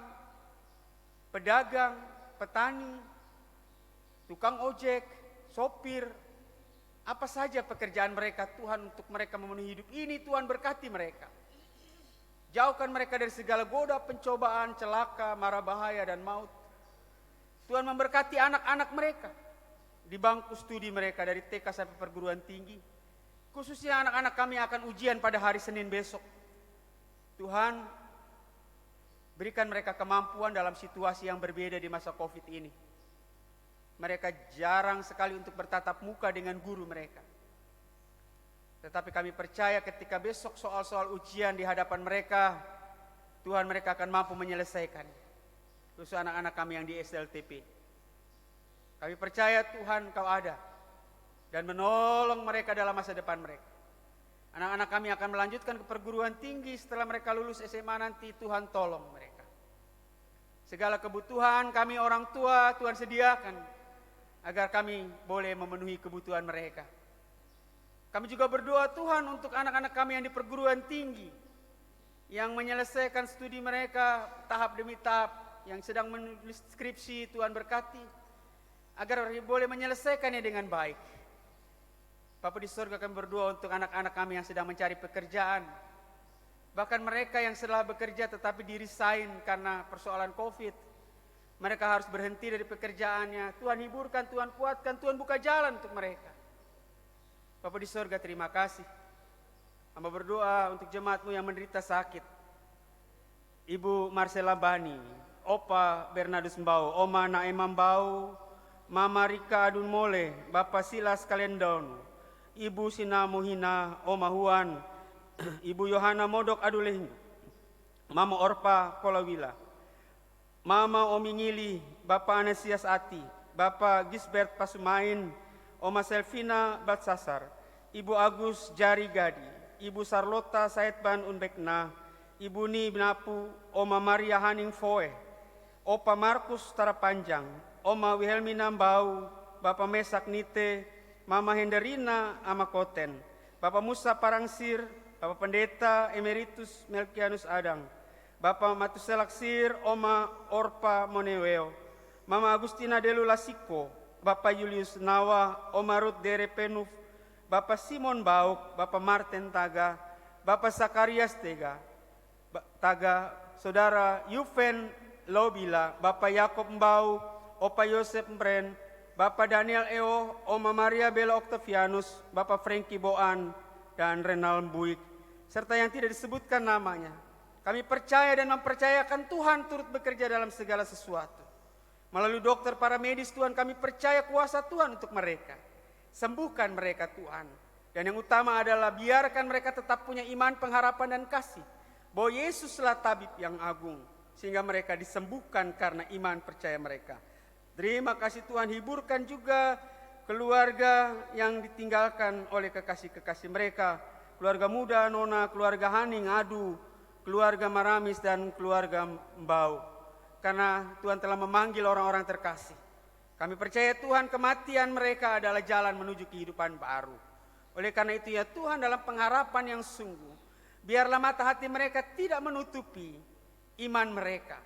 pedagang, petani, tukang ojek, sopir, apa saja pekerjaan mereka Tuhan untuk mereka memenuhi hidup ini, Tuhan berkati mereka. Jauhkan mereka dari segala goda, pencobaan, celaka, mara bahaya dan maut. Tuhan memberkati anak-anak mereka di bangku studi mereka dari TK sampai perguruan tinggi. Khususnya anak-anak kami akan ujian pada hari Senin besok. Tuhan, berikan mereka kemampuan dalam situasi yang berbeda di masa COVID ini. Mereka jarang sekali untuk bertatap muka dengan guru mereka. Tetapi kami percaya ketika besok soal-soal ujian di hadapan mereka, Tuhan, mereka akan mampu menyelesaikan. Khusus anak-anak kami yang di SLTP. Kami percaya Tuhan Kau ada dan menolong mereka dalam masa depan mereka. Anak-anak kami akan melanjutkan ke perguruan tinggi setelah mereka lulus SMA nanti. Tuhan tolong mereka. Segala kebutuhan kami orang tua Tuhan sediakan agar kami boleh memenuhi kebutuhan mereka. Kami juga berdoa Tuhan untuk anak-anak kami yang di perguruan tinggi, yang menyelesaikan studi mereka tahap demi tahap, yang sedang menulis skripsi, Tuhan berkati agar boleh menyelesaikannya dengan baik. Bapa di surga, kami berdoa untuk anak-anak kami yang sedang mencari pekerjaan, bahkan mereka yang setelah bekerja tetapi di-resign karena persoalan COVID. Mereka harus berhenti dari pekerjaannya. Tuhan hiburkan, Tuhan kuatkan, Tuhan buka jalan untuk mereka. Bapa di surga, terima kasih. Hamba berdoa untuk jemaat-Mu yang menderita sakit. Ibu Marcela Bani, Opa Bernardus Mbau, Oma Naema Mbau, Mama Rika Adun Mole, Bapak Silas Kalendon, Ibu Sina Muhina, Oma Huan, Ibu Yohana Modok Aduleh, Mama Orpa Kolawila, Mama Omi Ngili, Bapak Anesias Ati, Bapak Gisbert Pasumain, Oma Selvina Batsasar, Ibu Agus Jari Gadi, Ibu Sarlota Saidban Unbekna, Ibu Ni Binapu, Oma Maria Haning Foe, Opa Markus Tarapanjang, Oma Wilhelmina Mbau, Bapak Mesak Nite, Mama Henderina Amakoten, Bapak Musa Parangsir, Bapak Pendeta Emeritus Melkianus Adang, Bapak Matuselaksir, Oma Orpa Moneweo, Mama Agustina Delu Lasiko, Bapak Julius Nawa, Oma Ruth Dere Penuf, Bapak Simon Bauk, Bapak Martin Taga, Bapak Sakarias Taga, Saudara Yuven Lobila, Bapak Yakob Mbau, Opa Yosef Mbren, Bapak Daniel Eo, Oma Maria Bella Octavianus, Bapak Frankie Boan, dan Renal Buik, serta yang tidak disebutkan namanya. Kami percaya dan mempercayakan Tuhan turut bekerja dalam segala sesuatu. Melalui dokter, para medis Tuhan, kami percaya kuasa Tuhan untuk mereka. Sembuhkan mereka Tuhan. Dan yang utama adalah biarkan mereka tetap punya iman, pengharapan dan kasih bahwa Yesuslah tabib yang agung, sehingga mereka disembuhkan karena iman percaya mereka. Terima kasih Tuhan, hiburkan juga keluarga yang ditinggalkan oleh kekasih-kekasih mereka. Keluarga muda Nona, keluarga Haning Adu, keluarga Maramis dan keluarga Mbau. Karena Tuhan telah memanggil orang-orang terkasih. Kami percaya Tuhan, kematian mereka adalah jalan menuju kehidupan baru. Oleh karena itu ya Tuhan, dalam pengharapan yang sungguh, biarlah mata hati mereka tidak menutupi iman mereka,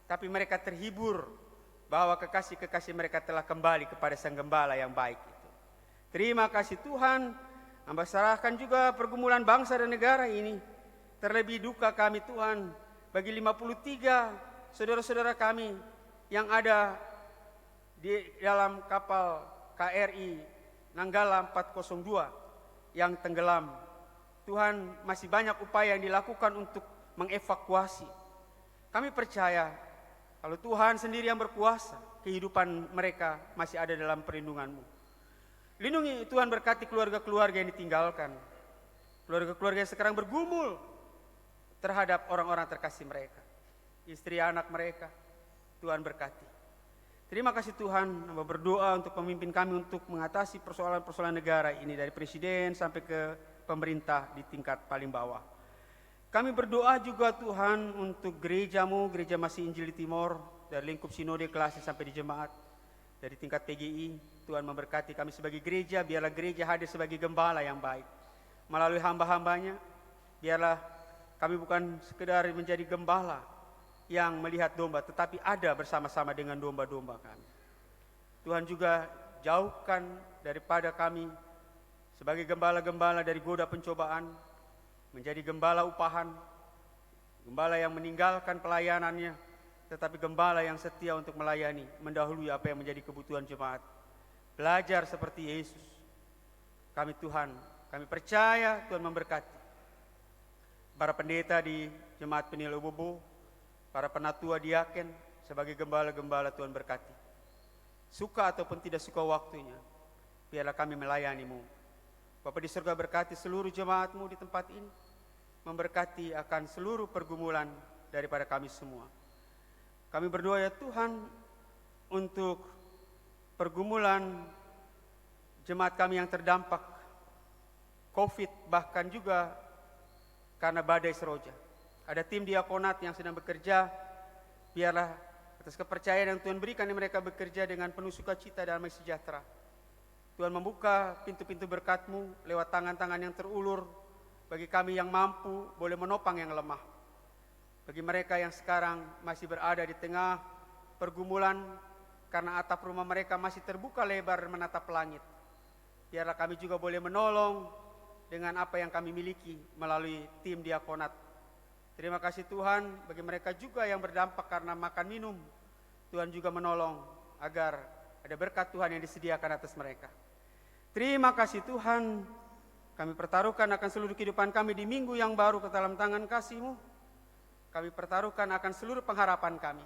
tapi mereka terhibur bahwa kekasih-kekasih mereka telah kembali kepada Sang Gembala yang baik itu. Terima kasih Tuhan. Hamba serahkan juga pergumulan bangsa dan negara ini. Terlebih duka kami Tuhan bagi 53 saudara-saudara kami yang ada di dalam kapal KRI Nanggala 402 yang tenggelam. Tuhan, masih banyak upaya yang dilakukan untuk mengevakuasi. Kami percaya kalau Tuhan sendiri yang berkuasa, kehidupan mereka masih ada dalam perlindungan-Mu. Lindungi Tuhan, berkati keluarga-keluarga yang ditinggalkan, keluarga-keluarga yang sekarang bergumul terhadap orang-orang terkasih mereka, istri anak mereka. Tuhan berkati. Terima kasih Tuhan. Hamba berdoa untuk pemimpin kami untuk mengatasi persoalan-persoalan negara ini, dari presiden sampai ke pemerintah di tingkat paling bawah. Kami berdoa juga Tuhan untuk gereja-Mu, Gereja Masih Injil di Timor, dari lingkup sinode kelasnya sampai di jemaat, dari tingkat PGI. Tuhan memberkati kami sebagai gereja, biarlah gereja hadir sebagai gembala yang baik. Melalui hamba-hambanya, biarlah kami bukan sekedar menjadi gembala yang melihat domba, tetapi ada bersama-sama dengan domba-domba kami. Tuhan juga jauhkan daripada kami sebagai gembala-gembala dari goda pencobaan, menjadi gembala upahan, gembala yang meninggalkan pelayanannya, tetapi gembala yang setia untuk melayani, mendahului apa yang menjadi kebutuhan jemaat. Belajar seperti Yesus. Kami Tuhan, kami percaya Tuhan memberkati para pendeta di Jemaat Peniel Obobo, para penatua diaken sebagai gembala-gembala Tuhan berkati. Suka ataupun tidak suka waktunya, biarlah kami melayani-Mu. Bapa di surga, berkati seluruh jemaat-Mu di tempat ini, memberkati akan seluruh pergumulan daripada kami semua. Kami berdoa ya Tuhan untuk pergumulan jemaat kami yang terdampak COVID, bahkan juga karena badai Seroja. Ada tim diakonat yang sedang bekerja, biarlah atas kepercayaan yang Tuhan berikan mereka bekerja dengan penuh sukacita dan damai sejahtera. Tuhan membuka pintu-pintu berkat-Mu lewat tangan-tangan yang terulur, bagi kami yang mampu boleh menopang yang lemah. Bagi mereka yang sekarang masih berada di tengah pergumulan karena atap rumah mereka masih terbuka lebar menatap langit, biarlah kami juga boleh menolong dengan apa yang kami miliki melalui tim diakonat. Terima kasih Tuhan, bagi mereka juga yang berdampak karena makan minum, Tuhan juga menolong agar ada berkat Tuhan yang disediakan atas mereka. Terima kasih Tuhan, kami pertaruhkan akan seluruh kehidupan kami di minggu yang baru ke dalam tangan kasih-Mu. Kami pertaruhkan akan seluruh pengharapan kami.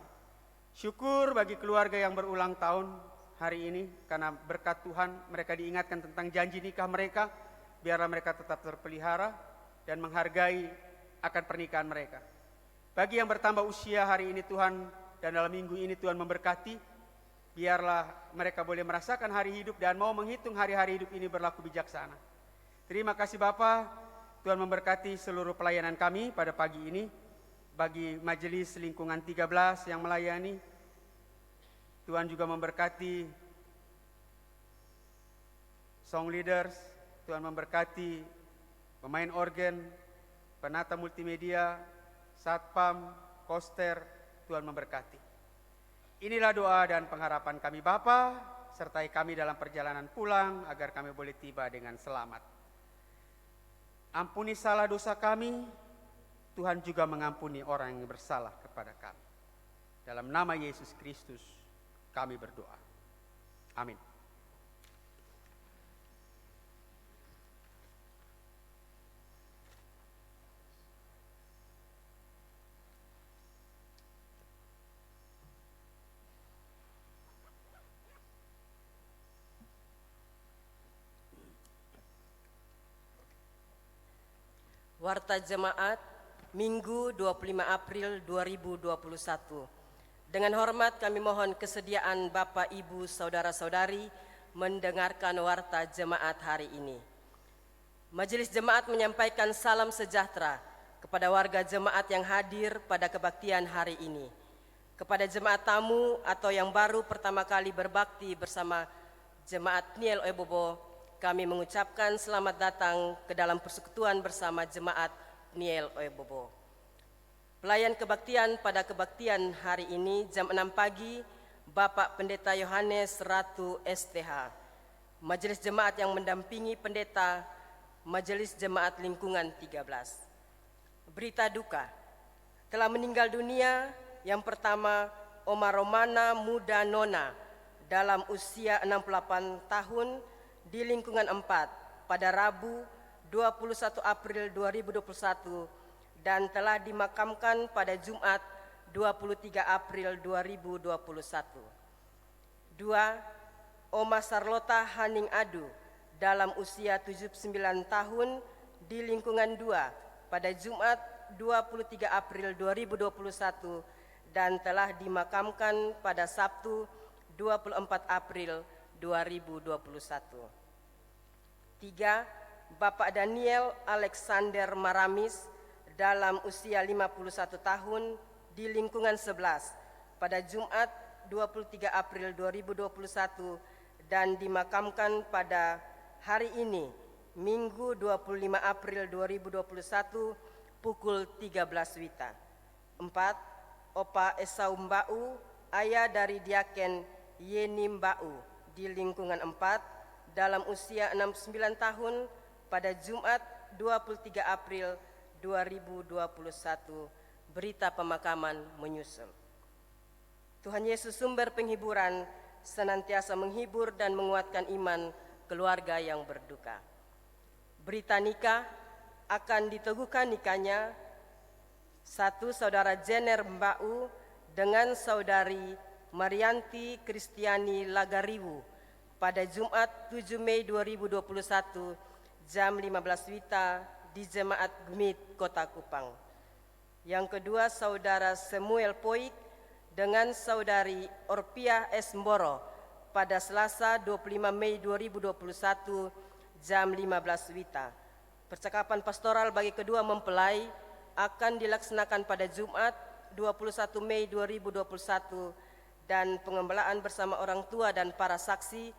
Syukur bagi keluarga yang berulang tahun hari ini, karena berkat Tuhan mereka diingatkan tentang janji nikah mereka, biarlah mereka tetap terpelihara dan menghargai akan pernikahan mereka. Bagi yang bertambah usia hari ini Tuhan, dan dalam minggu ini Tuhan memberkati, biarlah mereka boleh merasakan hari hidup dan mau menghitung hari-hari hidup ini berlaku bijaksana. Terima kasih Bapa, Tuhan memberkati seluruh pelayanan kami pada pagi ini. Bagi majelis lingkungan 13 yang melayani, Tuhan juga memberkati song leaders, Tuhan memberkati pemain organ, penata multimedia, satpam, koster, Tuhan memberkati. Inilah doa dan pengharapan kami Bapa, sertai kami dalam perjalanan pulang agar kami boleh tiba dengan selamat. Ampuni salah dosa kami, Tuhan juga mengampuni orang yang bersalah kepada kami. Dalam nama Yesus Kristus kami berdoa. Amin. Warta Jemaat Minggu 25 April 2021. Dengan hormat kami mohon kesediaan Bapak, Ibu, Saudara-saudari mendengarkan warta jemaat hari ini. Majelis Jemaat menyampaikan salam sejahtera kepada warga jemaat yang hadir pada kebaktian hari ini. Kepada jemaat tamu atau yang baru pertama kali berbakti bersama Jemaat Peniel Oebobo, kami mengucapkan selamat datang ke dalam persekutuan bersama Jemaat Peniel Oebobo. Pelayan kebaktian pada kebaktian hari ini jam 6 pagi, Bapak Pendeta Yohanes Ratu STH. Majelis Jemaat yang mendampingi Pendeta Majelis Jemaat Lingkungan 13. Berita duka, telah meninggal dunia yang pertama Oma Romana Muda Nona dalam usia 68 tahun di Lingkungan 4 pada Rabu 21 April 2021 dan telah dimakamkan pada Jumat 23 April 2021. 2. Oma Sarlota Haning Adu dalam usia 79 tahun di Lingkungan 2 pada Jumat 23 April 2021 dan telah dimakamkan pada Sabtu 24 April 2021. 3. Bapak Daniel Alexander Maramis dalam usia 51 tahun di Lingkungan 11 pada Jumat 23 April 2021 dan dimakamkan pada hari ini, Minggu 25 April 2021 pukul 13 WITA. 4. Opa Esau Mbau, ayah dari Diaken Yeni Mbau di lingkungan 4 dalam usia 69 tahun pada Jumat 23 April 2021. Berita pemakaman menyusul. Tuhan Yesus sumber penghiburan senantiasa menghibur dan menguatkan iman keluarga yang berduka. Berita nikah akan diteguhkan nikahnya satu saudara Jener Mbau dengan saudari Marianti Kristiani Lagariwu pada Jumat 7 Mei 2021 jam 15 WITA di Jemaat Gmit Kota Kupang. Yang kedua saudara Samuel Poik dengan saudari Orpia S. Mboro pada Selasa 25 Mei 2021 jam 15 WITA. Percakapan pastoral bagi kedua mempelai akan dilaksanakan pada Jumat 21 Mei 2021 dan pengembelaan bersama orang tua dan para saksi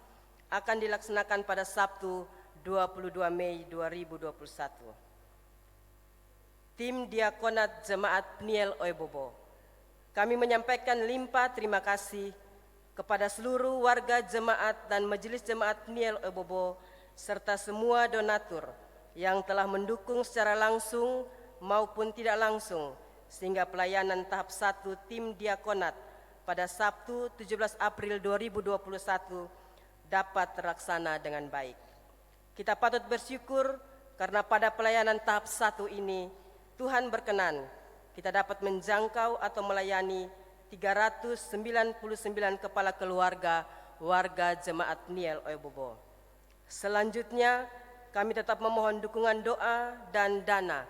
akan dilaksanakan pada Sabtu 22 Mei 2021. Tim Diakonat Jemaat Pniel Oebobo, kami menyampaikan limpah terima kasih kepada seluruh warga jemaat dan majelis jemaat Pniel Oebobo serta semua donatur yang telah mendukung secara langsung maupun tidak langsung sehingga pelayanan tahap 1 tim diakonat pada Sabtu 17 April 2021 dapat terlaksana dengan baik. Kita patut bersyukur karena pada pelayanan tahap 1 ini Tuhan berkenan kita dapat menjangkau atau melayani 399 kepala keluarga warga jemaat Pniel Oebobo. Selanjutnya kami tetap memohon dukungan doa dan dana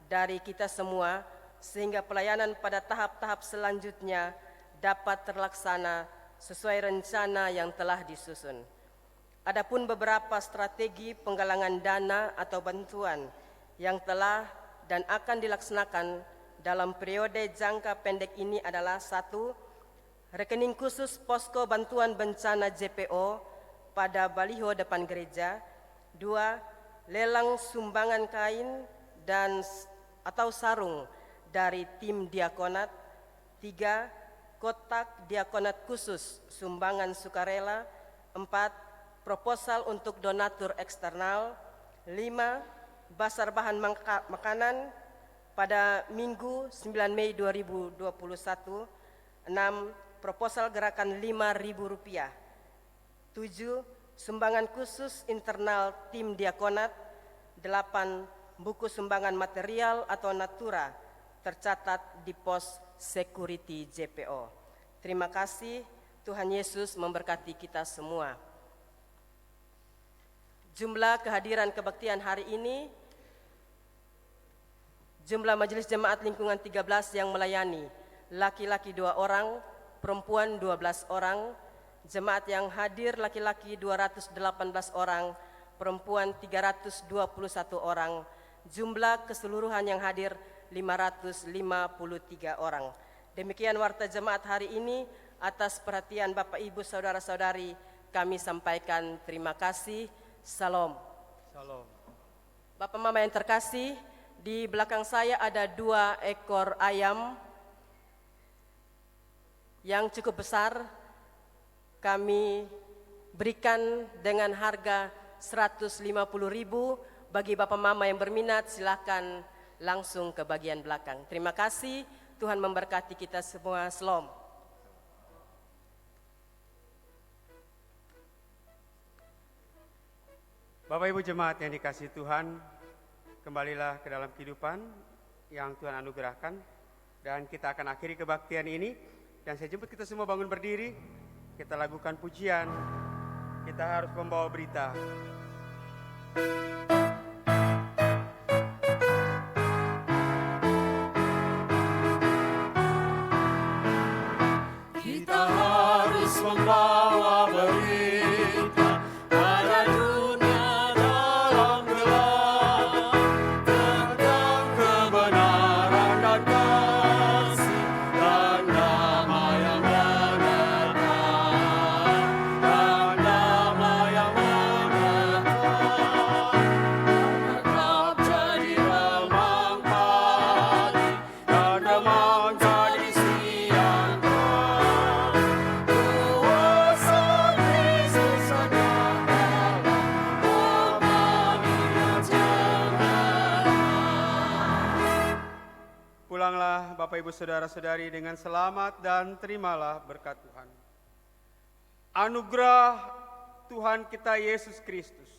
dari kita semua sehingga pelayanan pada tahap-tahap selanjutnya dapat terlaksana sesuai rencana yang telah disusun. Adapun beberapa strategi penggalangan dana atau bantuan yang telah dan akan dilaksanakan dalam periode jangka pendek ini adalah 1. Rekening khusus posko bantuan bencana JPO pada baliho depan gereja. 2. Lelang sumbangan kain dan atau sarung dari tim diakonat. 3. Kotak diakonat khusus sumbangan sukarela. 4. Proposal untuk donatur eksternal. 5. Basar bahan makanan pada Minggu 9 Mei 2021. 6. Proposal gerakan Rp5.000. 7. Sumbangan khusus internal tim diakonat. 8. Buku sumbangan material atau natura tercatat di pos security JPO. Terima kasih, Tuhan Yesus memberkati kita semua. Jumlah kehadiran kebaktian hari ini, jumlah majelis jemaat lingkungan 13 yang melayani, laki-laki 2 orang, perempuan 12 orang, jemaat yang hadir laki-laki 218 orang, perempuan 321 orang, jumlah keseluruhan yang hadir 553 orang. Demikian warta jemaat hari ini. Atas perhatian Bapak Ibu Saudara-saudari kami sampaikan terima kasih. Salam. Salam. Bapak Mama yang terkasih, di belakang saya ada 2 ekor ayam yang cukup besar. Kami berikan dengan harga 150.000. Bagi Bapak Mama yang berminat silakan langsung ke bagian belakang. Terima kasih, Tuhan memberkati kita semua. Shalom. Bapak Ibu jemaat yang dikasihi Tuhan, kembalilah ke dalam kehidupan yang Tuhan anugerahkan dan kita akan akhiri kebaktian ini. Dan saya jemput kita semua bangun berdiri, kita lakukan pujian, kita harus membawa berita. Kita harus membawa berita pada dunia dalam gelap tentang kebenaran dan kasih dan damai yang menetap, dan damai Duduklah Bapak Ibu Saudara-saudari dengan selamat dan terimalah berkat Tuhan. Anugerah Tuhan kita Yesus Kristus,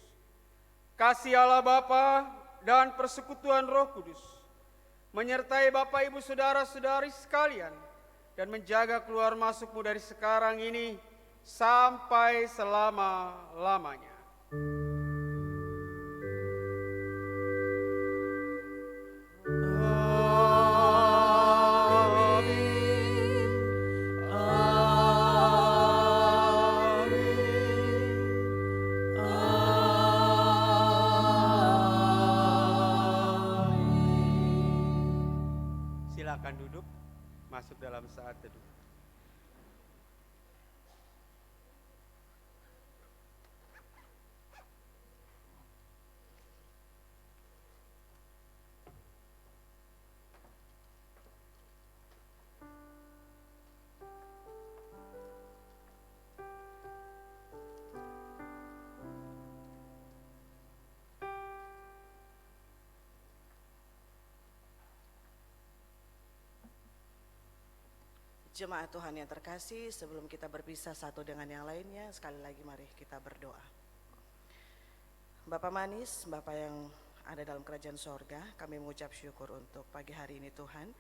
kasih Allah Bapa dan persekutuan Roh Kudus menyertai Bapak Ibu Saudara-saudari sekalian dan menjaga keluar masukmu dari sekarang ini sampai selama-lamanya. Silakan duduk, masuk dalam saat teduh. Jemaat Tuhan yang terkasih, sebelum kita berpisah satu dengan yang lainnya, sekali lagi mari kita berdoa. Bapa manis, Bapa yang ada dalam kerajaan sorga, kami mengucap syukur untuk pagi hari ini Tuhan.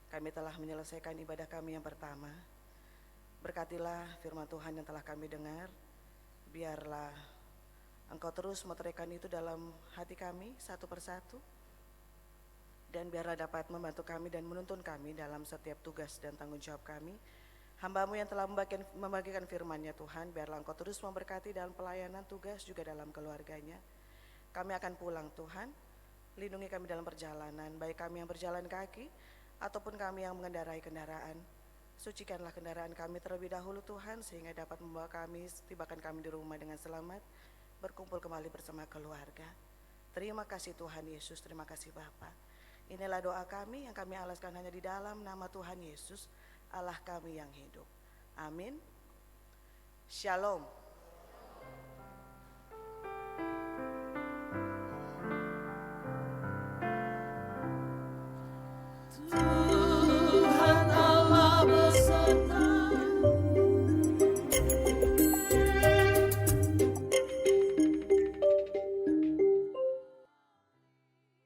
Kami telah menyelesaikan ibadah kami yang pertama. Berkatilah firman Tuhan yang telah kami dengar. Biarlah Engkau terus meteraikan itu dalam hati kami satu persatu. Dan biarlah dapat membantu kami dan menuntun kami dalam setiap tugas dan tanggung jawab kami. Hamba-Mu yang telah membagikan firman-Nya Tuhan, biarlah Engkau terus memberkati dalam pelayanan tugas juga dalam keluarganya. Kami akan pulang Tuhan, lindungi kami dalam perjalanan, baik kami yang berjalan kaki ataupun kami yang mengendarai kendaraan. Sucikanlah kendaraan kami terlebih dahulu Tuhan, sehingga dapat membawa kami, tibakan kami di rumah dengan selamat, berkumpul kembali bersama keluarga. Terima kasih Tuhan Yesus, terima kasih Bapa. Inilah doa kami yang kami alaskan hanya di dalam nama Tuhan Yesus, Allah kami yang hidup. Amin. Shalom. Tuhan